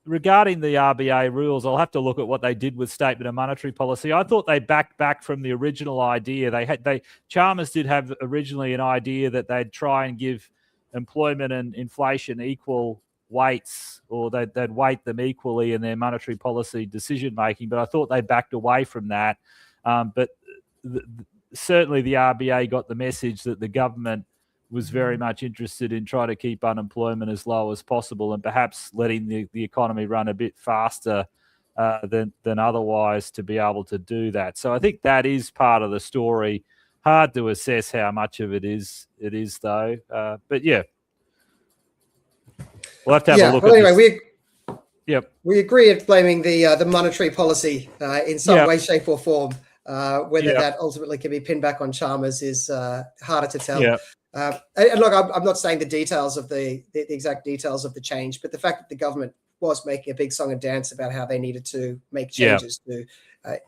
Regarding the RBA rules, I'll have to look at what they did with statement of monetary policy. I thought they backed back from the original idea. Chalmers did have originally an idea that they'd try and give employment and inflation equal weights, or they'd weight them equally in their monetary policy decision making. But I thought they backed away from that. But certainly the RBA got the message that the government was very much interested in trying to keep unemployment as low as possible, and perhaps letting the economy run a bit faster than otherwise to be able to do that. So I think that is part of the story. Hard to assess how much of it is though. But yeah, we'll have to have a look. Well, at anyway, this. we agree at blaming the monetary policy in some way, shape, or form. Whether that ultimately can be pinned back on Chalmers is harder to tell. And look, I'm not saying the details of the exact details of the change, but the fact that the government was making a big song and dance about how they needed to make changes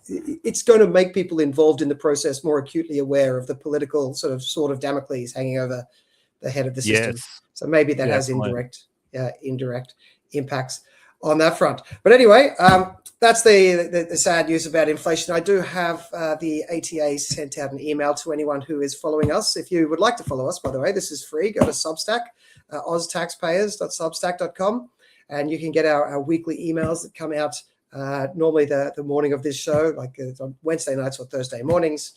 it's going to make people involved in the process more acutely aware of the political sword of Damocles hanging over the head of the system. So maybe that has indirect impacts on that front. But anyway, that's the sad news about inflation. I do have the ATA sent out an email to anyone who is following us. If you would like to follow us, by the way, this is free. Go to Substack, oztaxpayers.substack.com, and you can get our weekly emails that come out normally the morning of this show, like on Wednesday nights or Thursday mornings.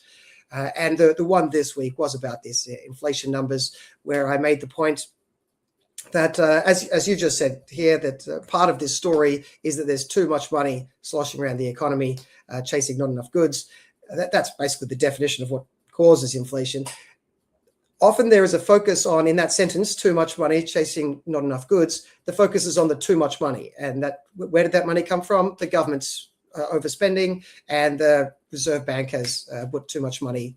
And the one this week was about this inflation numbers, where I made the point that, as you just said here, that part of this story is that there's too much money sloshing around the economy, chasing not enough goods. That's basically the definition of what causes inflation. Often there is a focus on, in that sentence, too much money chasing not enough goods. The focus is on the too much money. And where did that money come from? The government's overspending, and the Reserve Bank has put too much money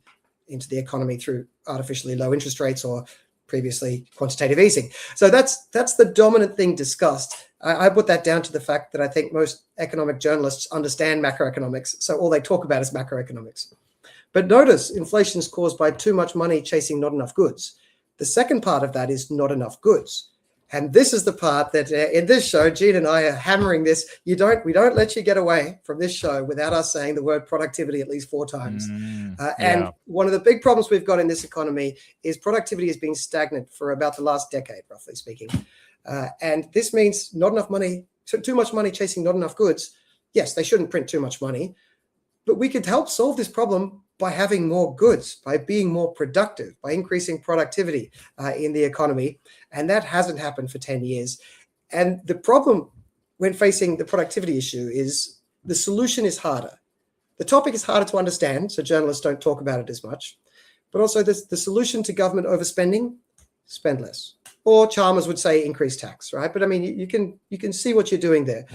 into the economy through artificially low interest rates or previously quantitative easing. So that's the dominant thing discussed. I put that down to the fact that I think most economic journalists understand macroeconomics, so all they talk about is macroeconomics. But notice inflation is caused by too much money chasing not enough goods. The second part of that is not enough goods. And this is the part that in this show, Gene and I are hammering this. We don't let you get away from this show without us saying the word productivity at least 4 times. And one of the big problems we've got in this economy is productivity has been stagnant for about the last decade, roughly speaking. And this means not enough money, too much money chasing not enough goods. Yes, they shouldn't print too much money, but we could help solve this problem by having more goods, by being more productive, by increasing productivity in the economy. And that hasn't happened for 10 years. And the problem when facing the productivity issue is the solution is harder. The topic is harder to understand, so journalists don't talk about it as much. But also the solution to government overspending, spend less. Or Chalmers would say increase tax, right? But I mean, you can see what you're doing there.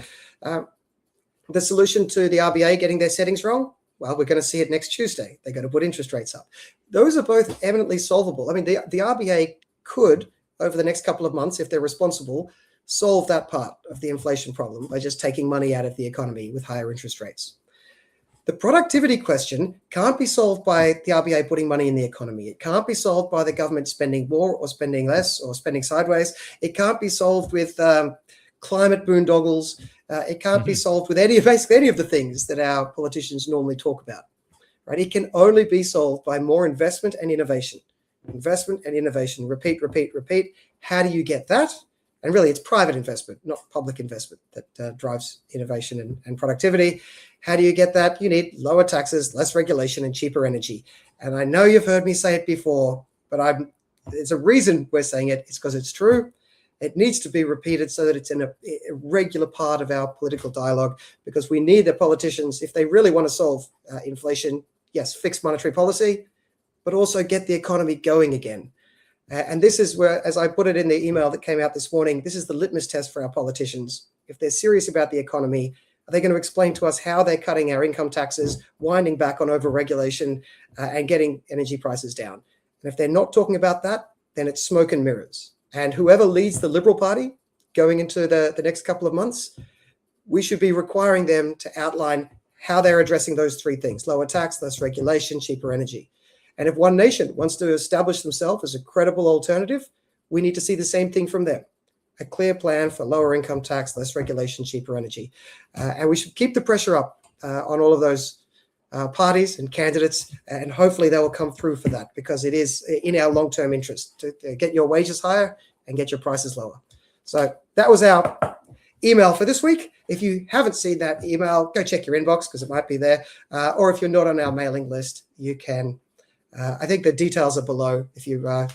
The solution to the RBA getting their settings wrong, well, we're going to see it next Tuesday. They're going to put interest rates up. Those are both eminently solvable. I mean, the RBA could, over the next couple of months, if they're responsible, solve that part of the inflation problem by just taking money out of the economy with higher interest rates. The productivity question can't be solved by the RBA putting money in the economy. It can't be solved by the government spending more or spending less or spending sideways. It can't be solved with climate boondoggles. It can't be solved with basically any of the things that our politicians normally talk about, right? It can only be solved by more investment and innovation. Investment and innovation. Repeat, repeat, repeat. How do you get that? And really, it's private investment, not public investment, that drives innovation and productivity. How do you get that? You need lower taxes, less regulation, and cheaper energy. And I know you've heard me say it before, but there's a reason we're saying it. It's because it's true. It needs to be repeated so that it's in a regular part of our political dialogue, because we need the politicians, if they really want to solve inflation, yes, fix monetary policy, but also get the economy going again. And this is where, as I put it in the email that came out this morning, this is the litmus test for our politicians. If they're serious about the economy, are they going to explain to us how they're cutting our income taxes, winding back on overregulation, and getting energy prices down? And if they're not talking about that, then it's smoke and mirrors. And whoever leads the Liberal Party going into the next couple of months, we should be requiring them to outline how they're addressing those three things: lower tax, less regulation, cheaper energy. And if One Nation wants to establish themselves as a credible alternative, we need to see the same thing from them: a clear plan for lower income tax, less regulation, cheaper energy. And we should keep the pressure up on all of those parties and candidates, and hopefully they will come through for that, because it is in our long-term interest to get your wages higher and get your prices lower. So that was our email for this week. If you haven't seen that email, go check your inbox, because it might be there. Or if you're not on our mailing list, you can. I think the details are below. If you on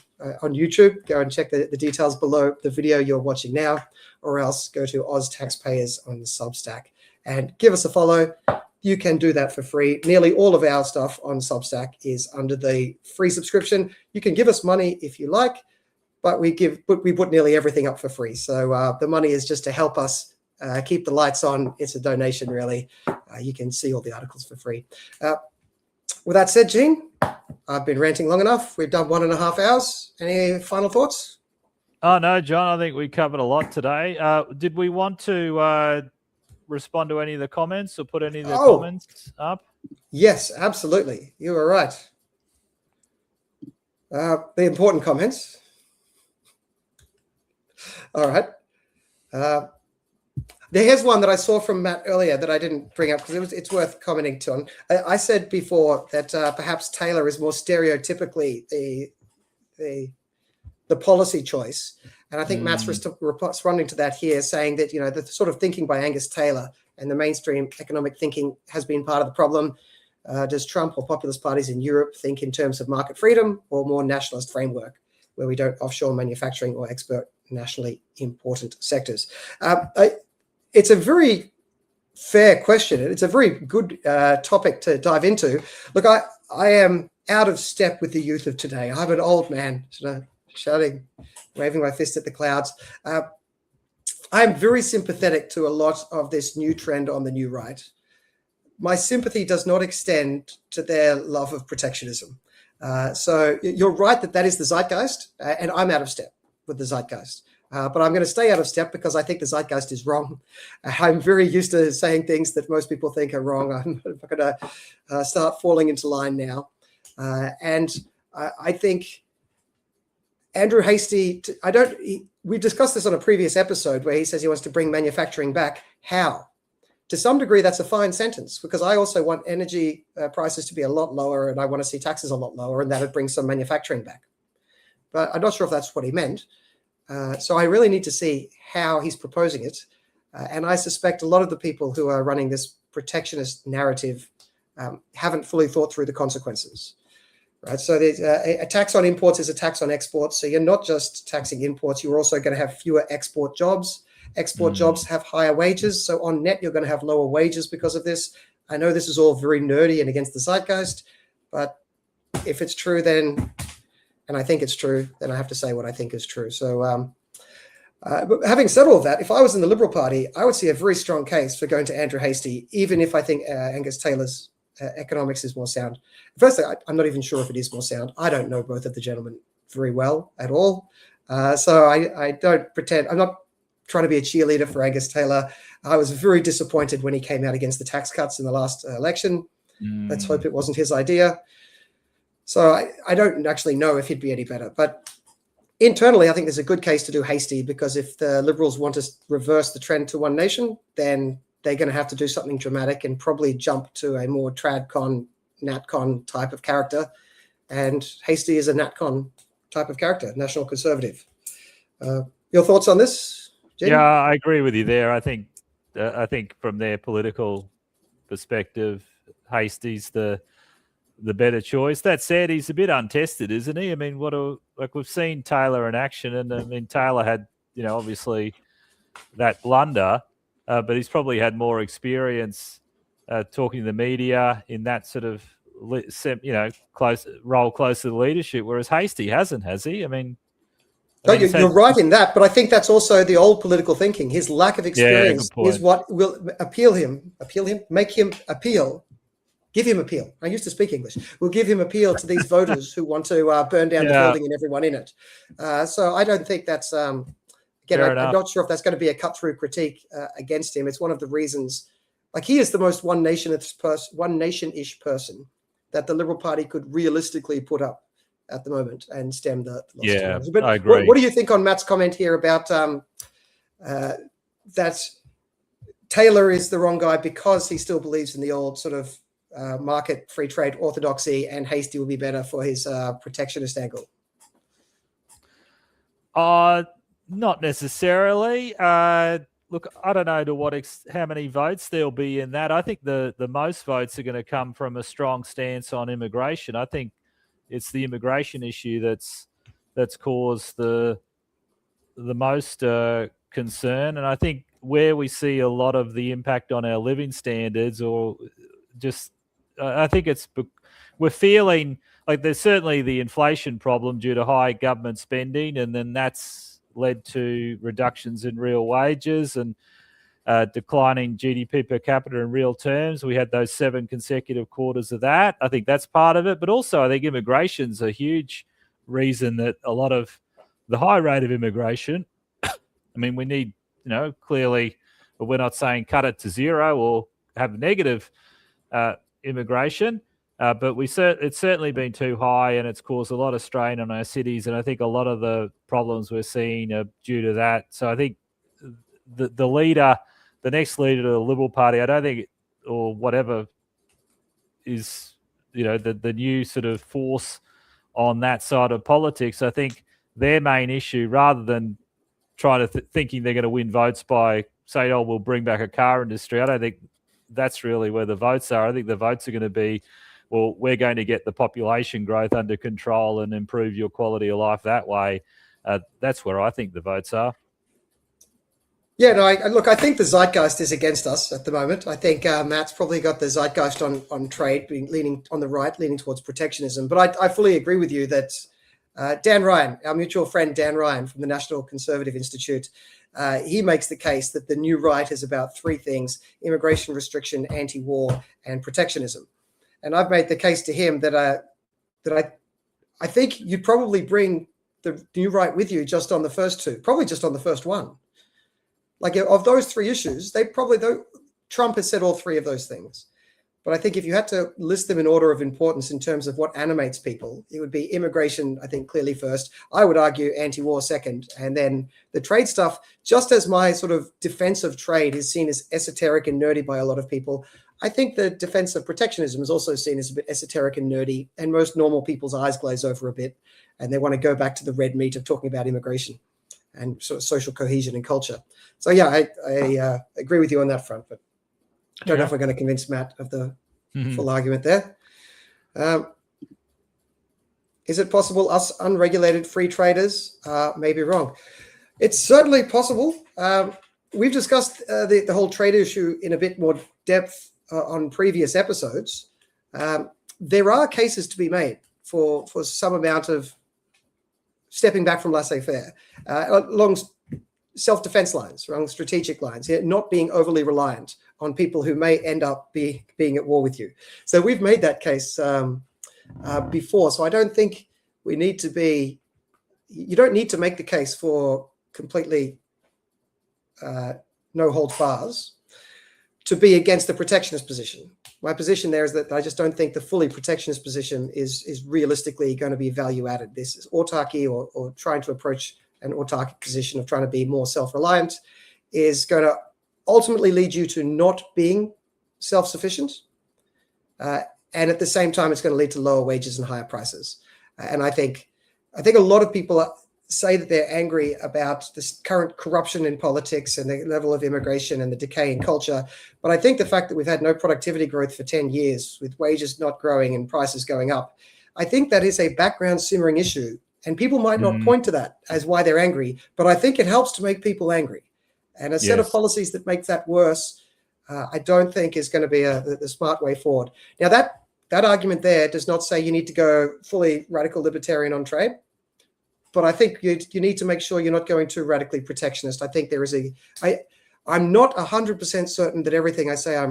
YouTube, go and check the details below the video you're watching now, or else go to Oz Taxpayers on the Substack and give us a follow. You can do that for free. Nearly all of our stuff on Substack is under the free subscription. You can give us money if you like, but we put nearly everything up for free. So the money is just to help us keep the lights on. It's a donation, really. You can see all the articles for free. With that said, Gene, I've been ranting long enough. We've done 1.5 hours. Any final thoughts? Oh, no, John, I think we covered a lot today. Did we want to respond to any of the comments or put any of the comments up? Yes, absolutely. You were right. The important comments. All right. Here's one that I saw from Matt earlier that I didn't bring up because it's worth commenting on. I said before that perhaps Taylor is more stereotypically the policy choice, and I think Matt's responding to that here, saying that the sort of thinking by Angus Taylor and the mainstream economic thinking has been part of the problem. Does Trump or populist parties in Europe think in terms of market freedom or more nationalist framework, where we don't offshore manufacturing or export nationally important sectors? It's a very fair question. It's a very good topic to dive into. Look, I am out of step with the youth of today. I'm an old man, sort of shouting, waving my fist at the clouds. I'm very sympathetic to a lot of this new trend on the new right. My sympathy does not extend to their love of protectionism. So you're right that is the zeitgeist, and I'm out of step with the zeitgeist. But I'm going to stay out of step because I think the zeitgeist is wrong. I'm very used to saying things that most people think are wrong. I'm going to start falling into line now. And I think Andrew Hastie, we discussed this on a previous episode where he says he wants to bring manufacturing back. How? To some degree, that's a fine sentence, because I also want energy prices to be a lot lower, and I want to see taxes a lot lower, and that would bring some manufacturing back. But I'm not sure if that's what he meant. So I really need to see how he's proposing it. And I suspect a lot of the people who are running this protectionist narrative haven't fully thought through the consequences. Right? So there's a tax on imports is a tax on exports. So you're not just taxing imports, you're also going to have fewer export jobs. Export jobs have higher wages. So on net, you're going to have lower wages because of this. I know this is all very nerdy and against the zeitgeist, but if it's true, then, and I think it's true, then I have to say what I think is true. So but having said all of that, if I was in the Liberal Party, I would see a very strong case for going to Andrew Hastie, even if I think Angus Taylor's economics is more sound. Firstly, I'm not even sure if it is more sound. I don't know both of the gentlemen very well at all. So I don't pretend, I'm not trying to be a cheerleader for Angus Taylor. I was very disappointed when he came out against the tax cuts in the last election. Let's hope it wasn't his idea. So I don't actually know if he'd be any better. But internally, I think there's a good case to do Hastie, because if the Liberals want to reverse the trend to One Nation, then they're going to have to do something dramatic and probably jump to a more tradcon, natcon type of character. And Hastie is a natcon type of character, national conservative. Your thoughts on this, Jenny? Yeah, I agree with you there. I think from their political perspective, Hastie's the better choice. That said, he's a bit untested, isn't he? I mean, we've seen Taylor in action, and I mean Taylor had, obviously that blunder, but he's probably had more experience talking to the media in that sort of close to the leadership, whereas Hastie hasn't, has he? I mean, you're right in that, but I think that's also the old political thinking. His lack of experience is what will appeal him, make him appeal, give him appeal. I used to speak English. We'll give him appeal to these voters who want to burn down the building and everyone in it. So I don't think that's, again, I'm not sure if that's going to be a cut-through critique against him. It's one of the reasons, like he is the most one nation-ish person that the Liberal Party could realistically put up at the moment and stem the losses. But I agree. What do you think on Matt's comment here about that Taylor is the wrong guy because he still believes in the old sort of market free trade orthodoxy, and Hastie will be better for his protectionist angle? Not necessarily. Look, I don't know to how many votes there'll be in that. I think the most votes are going to come from a strong stance on immigration. I think it's the immigration issue that's caused the most concern, and I think where we see a lot of the impact on our living standards, or just I think we're feeling like there's certainly the inflation problem due to high government spending, and then that's led to reductions in real wages and declining GDP per capita in real terms. We had those 7 consecutive quarters of that. I think that's part of it. But also I think immigration's a huge reason that a lot of the high rate of immigration, I mean, we need, clearly, we're not saying cut it to zero or have negative immigration, but it's certainly been too high, and it's caused a lot of strain on our cities. And I think a lot of the problems we're seeing are due to that. So I think the next leader of the Liberal Party, I don't think, or whatever, is the new sort of force on that side of politics. I think their main issue, rather than trying to thinking they're going to win votes by saying, "Oh, we'll bring back a car industry," I don't think that's really where the votes are. I think the votes are going to be, well, we're going to get the population growth under control and improve your quality of life that way. That's where I think the votes are. Yeah, no, I think the zeitgeist is against us at the moment. I think Matt's probably got the zeitgeist on trade, leaning on the right, leaning towards protectionism. But I fully agree with you that Dan Ryan, our mutual friend Dan Ryan from the National Conservative Institute, he makes the case that the new right is about 3 things: immigration restriction, anti-war, and protectionism. And I've made the case to him that I think you'd probably bring the new right with you just on the first 2, probably just on the first one. Like, of those 3 issues, Trump has said all 3 of those things. But I think if you had to list them in order of importance in terms of what animates people, it would be immigration, I think, clearly first. I would argue anti-war second. And then the trade stuff, just as my sort of defense of trade is seen as esoteric and nerdy by a lot of people, I think the defense of protectionism is also seen as a bit esoteric and nerdy, and most normal people's eyes glaze over a bit, and they want to go back to the red meat of talking about immigration and sort of social cohesion and culture. So yeah, I agree with you on that front, but I don't know if we're going to convince Matt of the full argument there. Is it possible us unregulated free traders may be wrong? It's certainly possible. We've discussed the whole trade issue in a bit more depth on previous episodes. There are cases to be made for some amount of stepping back from laissez-faire along self-defense lines, along strategic lines, not being overly reliant on people who may end up being at war with you. So we've made that case before. So I don't think we need to be, you don't need to make the case for completely no holds bars to be against the protectionist position. My position there is that I just don't think the fully protectionist position is realistically going to be value added. This is autarky or trying to approach an autarkic position of trying to be more self-reliant is going to ultimately lead you to not being self-sufficient. And at the same time, it's going to lead to lower wages and higher prices. And I think a lot of people say that they're angry about this current corruption in politics and the level of immigration and the decay in culture. But I think the fact that we've had no productivity growth for 10 years with wages not growing and prices going up, I think that is a background simmering issue. And people might not point to that as why they're angry, but I think it helps to make people angry. And a set of policies that make that worse, I don't think is going to be the smart way forward. Now, that argument there does not say you need to go fully radical libertarian on trade. But I think you need to make sure you're not going too radically protectionist. I think there is I'm not 100% certain that everything I say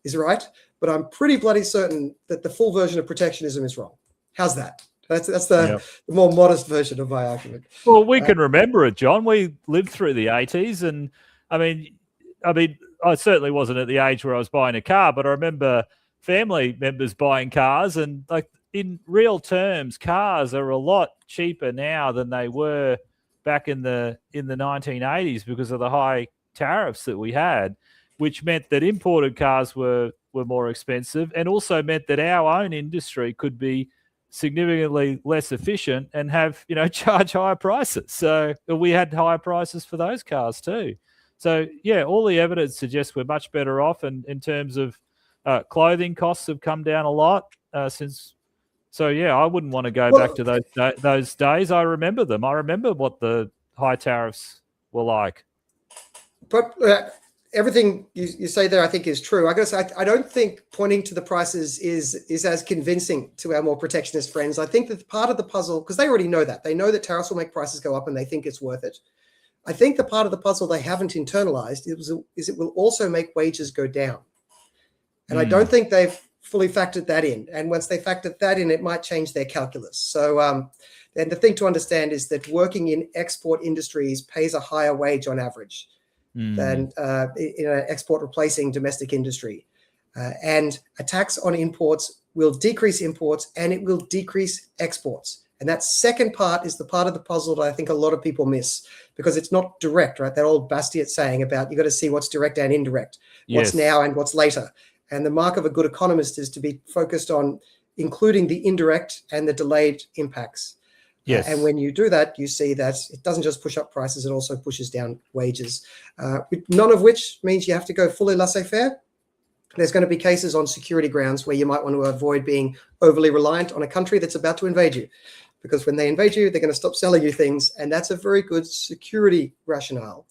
is right, but I'm pretty bloody certain that the full version of protectionism is wrong. How's that? That's the more modest version of my argument. Well, we can remember it, John. We lived through the 80s, and I mean, I certainly wasn't at the age where I was buying a car, but I remember family members buying cars, and like, in real terms, cars are a lot cheaper now than they were back in the 1980s because of the high tariffs that we had, which meant that imported cars were more expensive, and also meant that our own industry could be significantly less efficient and have, charge higher prices. So we had higher prices for those cars too. So yeah, all the evidence suggests we're much better off, and in terms of clothing costs have come down a lot since. So yeah, I wouldn't want to go back to those days. I remember them. I remember what the high tariffs were like. But everything you say there, I think, is true. I guess I don't think pointing to the prices is as convincing to our more protectionist friends. I think that part of the puzzle, because they already know that. They know that tariffs will make prices go up and they think it's worth it. I think the part of the puzzle they haven't internalized is it will also make wages go down. And I don't think they've fully factored that in. And once they factored that in, it might change their calculus. So and the thing to understand is that working in export industries pays a higher wage on average than in an export replacing domestic industry. And a tax on imports will decrease imports and it will decrease exports. And that second part is the part of the puzzle that I think a lot of people miss, because it's not direct, right? That old Bastiat saying about you got to see what's direct and indirect, what's now and what's later. And the mark of a good economist is to be focused on including the indirect and the delayed impacts. Yes. And when you do that, you see that it doesn't just push up prices, it also pushes down wages, none of which means you have to go fully laissez-faire. There's going to be cases on security grounds where you might want to avoid being overly reliant on a country that's about to invade you. Because when they invade you, they're going to stop selling you things. And that's a very good security rationale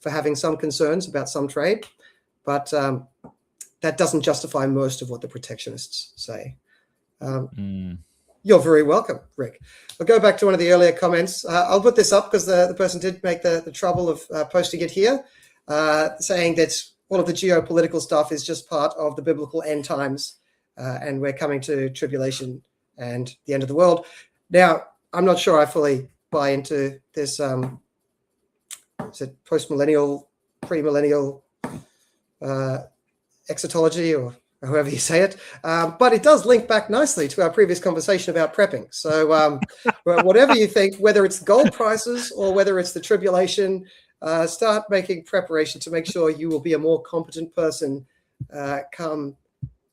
for having some concerns about some trade. But that doesn't justify most of what the protectionists say. You're very welcome, Rick. I'll go back to one of the earlier comments. I'll put this up because the person did make the trouble of posting it here, saying that all of the geopolitical stuff is just part of the biblical end times, and we're coming to tribulation and the end of the world. Now, I'm not sure I fully buy into this is it post-millennial, pre-millennial exotology, or however you say it, but it does link back nicely to our previous conversation about prepping. So whatever you think, whether it's gold prices or whether it's the tribulation, start making preparation to make sure you will be a more competent person come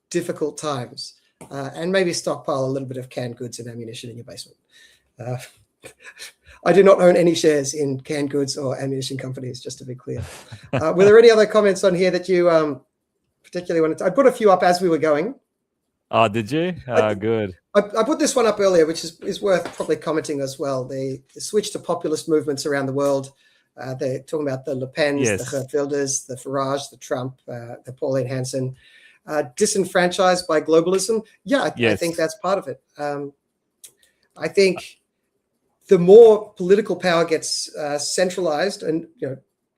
difficult times, and maybe stockpile a little bit of canned goods and ammunition in your basement. I do not own any shares in canned goods or ammunition companies, just to be clear. Were there any other comments on here that you particularly wanted to? I put a few up as we were going. Oh, did you? Good. I put this one up earlier, which is worth probably commenting as well. The switch to populist movements around the world. They're talking about the Le Pens, the Geert Wilders, the Farage, the Trump, the Pauline Hanson. Disenfranchised by globalism. Yeah, I think that's part of it. I think the more political power gets centralized, and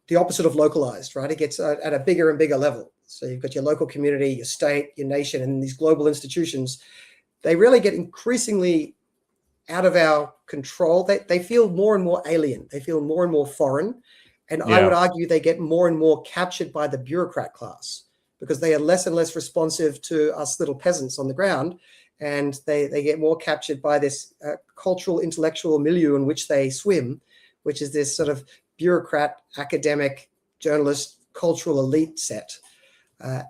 the opposite of localized, right? It gets at a bigger and bigger level. So you've got your local community, your state, your nation, and these global institutions. They really get increasingly out of our control. They feel more and more alien. They feel more and more foreign. And I would argue they get more and more captured by the bureaucrat class, because they are less and less responsive to us little peasants on the ground. And they get more captured by this cultural, intellectual milieu in which they swim, which is this sort of bureaucrat, academic, journalist, cultural elite set.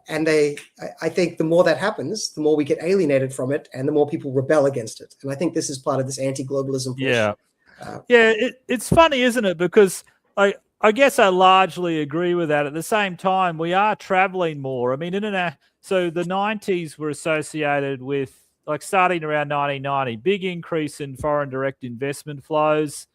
And I think the more that happens, the more we get alienated from it and the more people rebel against it. And I think this is part of this anti-globalism push. Yeah. Yeah, it's funny, isn't it? Because I guess I largely agree with that. At the same time, we are traveling more. I mean, so the 90s were associated with, like, starting around 1990, big increase in foreign direct investment flows,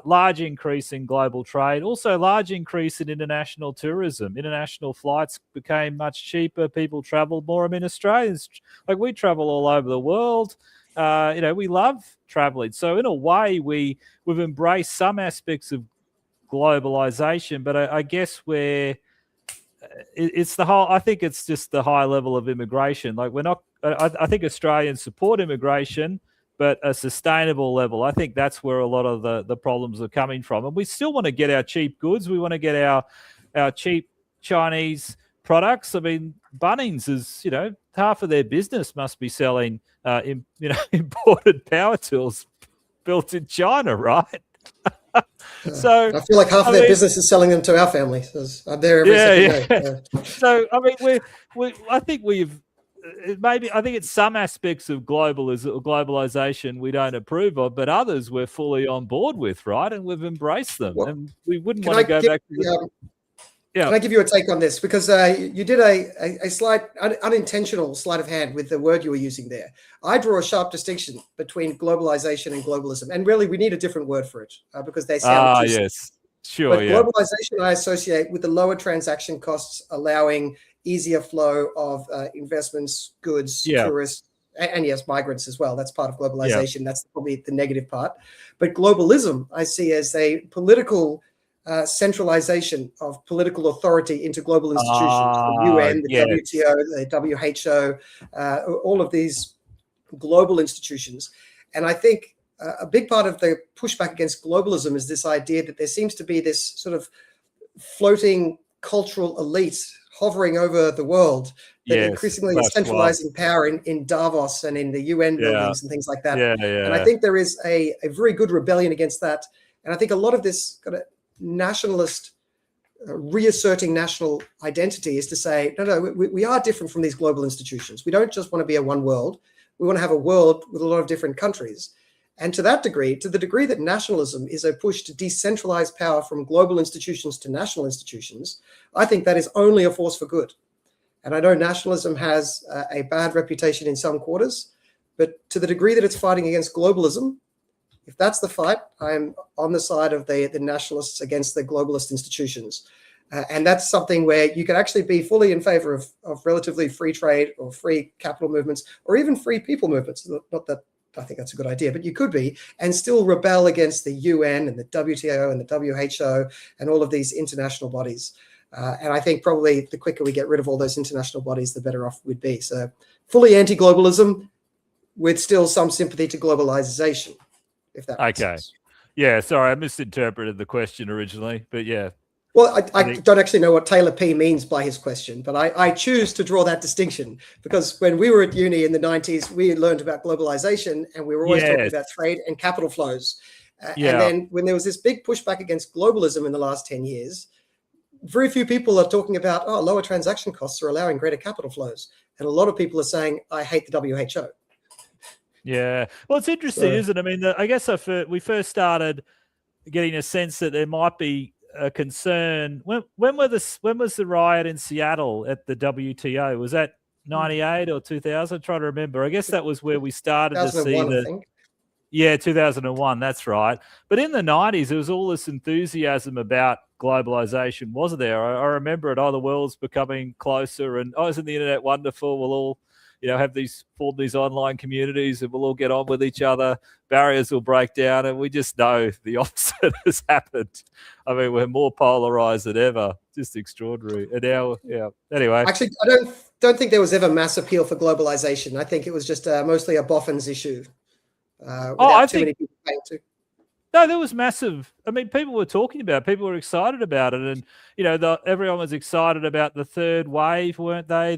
large increase in global trade, also large increase in international tourism. International flights became much cheaper. People traveled more. I mean, Australians, like, we travel all over the world. We love traveling. So in a way, we've embraced some aspects of globalization, but I guess it's the whole. I think it's just the high level of immigration. Like, we're not. I think Australians support immigration, but a sustainable level. I think that's where a lot of the problems are coming from. And we still want to get our cheap goods. We want to get our cheap Chinese products. I mean, Bunnings is, half of their business must be selling imported power tools built in China, right? So I feel like half of their business is selling them to our family. So I'm there every second day. Yeah. So I mean, I think it's some aspects of globalization we don't approve of, but others we're fully on board with, right? And we've embraced them, and we wouldn't want to go back to Can I give you a take on this? Because you did a slight unintentional sleight of hand with the word you were using there. I draw a sharp distinction between globalization and globalism, and really we need a different word for it because they sound yes, sure. But globalization I associate with the lower transaction costs, allowing easier flow of investments, goods, tourists, and yes, migrants as well. That's part of globalization. That's probably the negative part. But globalism I see as a political centralization of political authority into global institutions, the UN, the WTO, the WHO, all of these global institutions. And I think a big part of the pushback against globalism is this idea that there seems to be this sort of floating cultural elite hovering over the world that increasingly is centralizing power in Davos and in the UN buildings and things like that. And I think there is a very good rebellion against that. And I think a lot of this kind of nationalist reasserting national identity is to say, no, we are different from these global institutions. We don't just want to be a one world. We want to have a world with a lot of different countries. And to that degree, to the degree that nationalism is a push to decentralize power from global institutions to national institutions, I think that is only a force for good. And I know nationalism has a bad reputation in some quarters, but to the degree that it's fighting against globalism, if that's the fight, I'm on the side of the nationalists against the globalist institutions. And that's something where you can actually be fully in favor of relatively free trade or free capital movements or even free people movements. Not that I think that's a good idea, but you could be and still rebel against the UN and the WTO and the WHO and all of these international bodies. And I think probably the quicker we get rid of all those international bodies, the better off we'd be. So fully anti-globalism with still some sympathy to globalization. If that makes sense. Yeah, sorry, I misinterpreted the question originally, but yeah. Well, I don't actually know what Taylor P means by his question, but I choose to draw that distinction because when we were at uni in the 90s, we learned about globalization and we were always talking about trade and capital flows. And then when there was this big pushback against globalism in the last 10 years, very few people are talking about, lower transaction costs are allowing greater capital flows. And a lot of people are saying, I hate the WHO. Yeah. Well, it's interesting, isn't it? I mean, I guess we first started getting a sense that there might be a concern. When was the riot in Seattle at the WTO? Was that 98 or 2000? I'm trying to remember. I guess that was where we started to see I think. Yeah, 2001. That's right. But in the 90s, there was all this enthusiasm about globalization, wasn't there? I remember it. The world's becoming closer, and isn't the internet wonderful? We'll all form these online communities and we'll all get on with each other. Barriers will break down, and we just know the opposite has happened. I mean, we're more polarized than ever. Just extraordinary. And now, anyway. Actually, I don't think there was ever mass appeal for globalization. I think it was just mostly a boffins issue. I think many people paying to. No, there was massive. I mean, people were talking about it. People were excited about it. And, everyone was excited about the third wave, weren't they?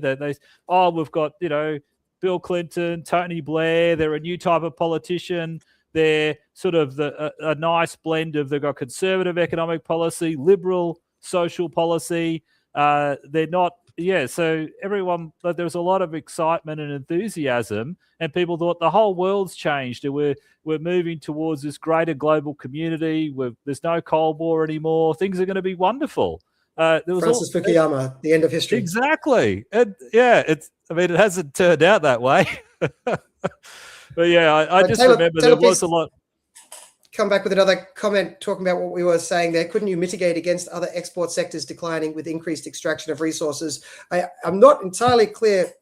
We've got, Bill Clinton, Tony Blair. They're a new type of politician. They're sort of a nice blend of, they've got conservative economic policy, liberal social policy. They're not, so everyone, but there was a lot of excitement and enthusiasm, and people thought the whole world's changed, and we're moving towards this greater global community. There's no Cold War anymore. Things are going to be wonderful. There was Francis Fukuyama, the end of history. Exactly. And it hasn't turned out that way. But yeah, I just remember there was a lot. Come back with another comment talking about what we were saying there. Couldn't you mitigate against other export sectors declining with increased extraction of resources? I'm not entirely clear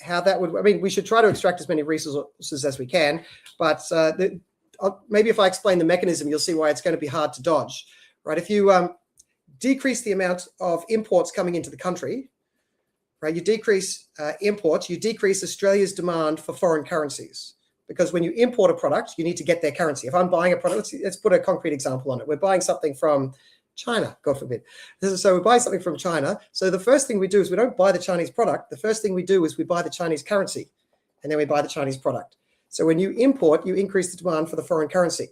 how that would. I mean, we should try to extract as many resources as we can, but maybe if I explain the mechanism, you'll see why it's going to be hard to dodge, right? If you decrease the amount of imports coming into the country, right? You decrease imports, you decrease Australia's demand for foreign currencies. Because when you import a product, you need to get their currency. If I'm buying a product, let's put a concrete example on it. We're buying something from China, God forbid. So we're buying something from China. So the first thing we do is we don't buy the Chinese product. The first thing we do is we buy the Chinese currency, and then we buy the Chinese product. So when you import, you increase the demand for the foreign currency.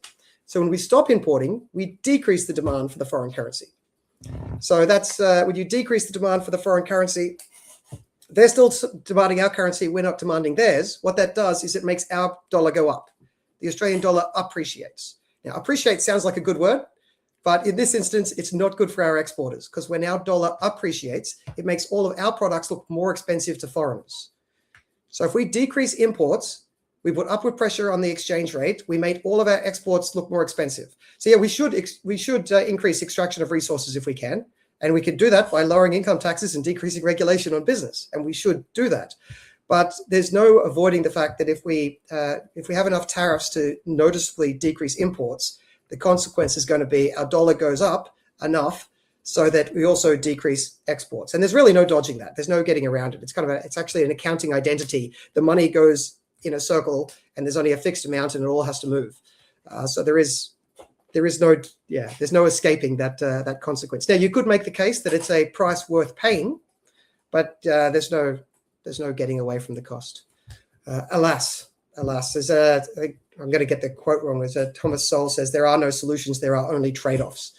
So when we stop importing, we decrease the demand for the foreign currency. So that's when you decrease the demand for the foreign currency, they're still demanding our currency. We're not demanding theirs. What that does is it makes our dollar go up. The Australian dollar appreciates. Now, appreciate sounds like a good word, but in this instance, it's not good for our exporters because when our dollar appreciates, it makes all of our products look more expensive to foreigners. So if we decrease imports, we put upward pressure on the exchange rate. We make all of our exports look more expensive. So yeah, we should increase extraction of resources if we can. And we can do that by lowering income taxes and decreasing regulation on business. And we should do that. But there's no avoiding the fact that if we have enough tariffs to noticeably decrease imports, the consequence is going to be our dollar goes up enough so that we also decrease exports. And there's really no dodging that. There's no getting around it. It's actually an accounting identity. The money goes in a circle and there's only a fixed amount and it all has to move. So there's no escaping that consequence. Now you could make the case that it's a price worth paying, but there's no getting away from the cost. Alas, there's I think I'm going to get the quote wrong. Thomas Sowell says there are no solutions, there are only trade-offs,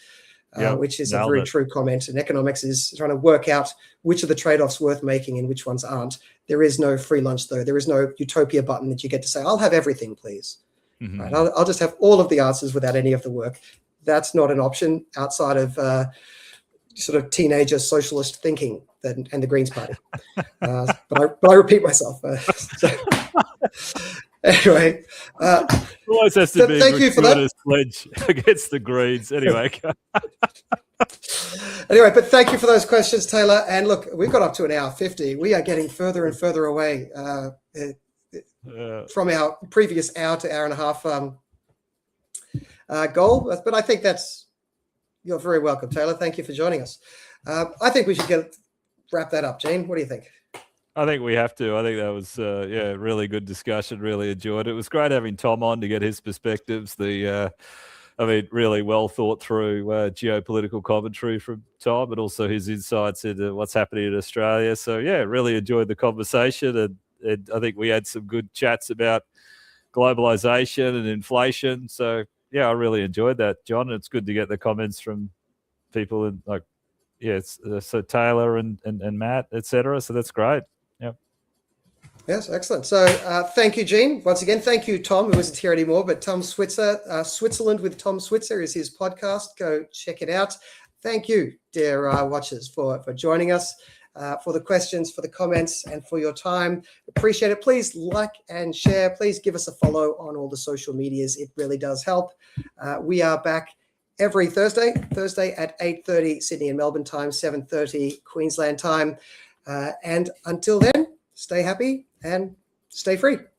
which is a very true comment. And economics is trying to work out which of the trade-offs worth making and which ones aren't. There is no free lunch though. There is no utopia button that you get to say, I'll have everything, please. Mm-hmm. Right, I'll just have all of the answers without any of the work. That's not an option outside of sort of teenager socialist thinking and the Greens Party. But I repeat myself. Anyway, always has to be a gratuitous pledge against the Greens. Anyway. Anyway, but thank you for those questions, Taylor. And look, we've got up to an hour 50. We are getting further and further away from our previous hour to hour and a half goal. But I think you're very welcome, Taylor. Thank you for joining us. I think we should wrap that up. Gene, what do you think? I think we have to. I think that was really good discussion. Really enjoyed it. It was great having Tom on to get his perspectives. Really well thought through geopolitical commentary from Tom, but also his insights into what's happening in Australia. So yeah, really enjoyed the conversation, and I think we had some good chats about globalization and inflation. So yeah, I really enjoyed that, John. And it's good to get the comments from people and so Taylor and Matt, etc. So that's great. Yeah. Yes, excellent. So thank you, Gene. Once again, thank you, Tom, who isn't here anymore, but Tom Switzer, Switzerland with Tom Switzer is his podcast. Go check it out. Thank you, dear watchers, for joining us, for the questions, for the comments, and for your time. Appreciate it. Please like and share. Please give us a follow on all the social medias. It really does help. We are back every Thursday at 8:30 Sydney and Melbourne time, 7:30 Queensland time. And until then, stay happy and stay free.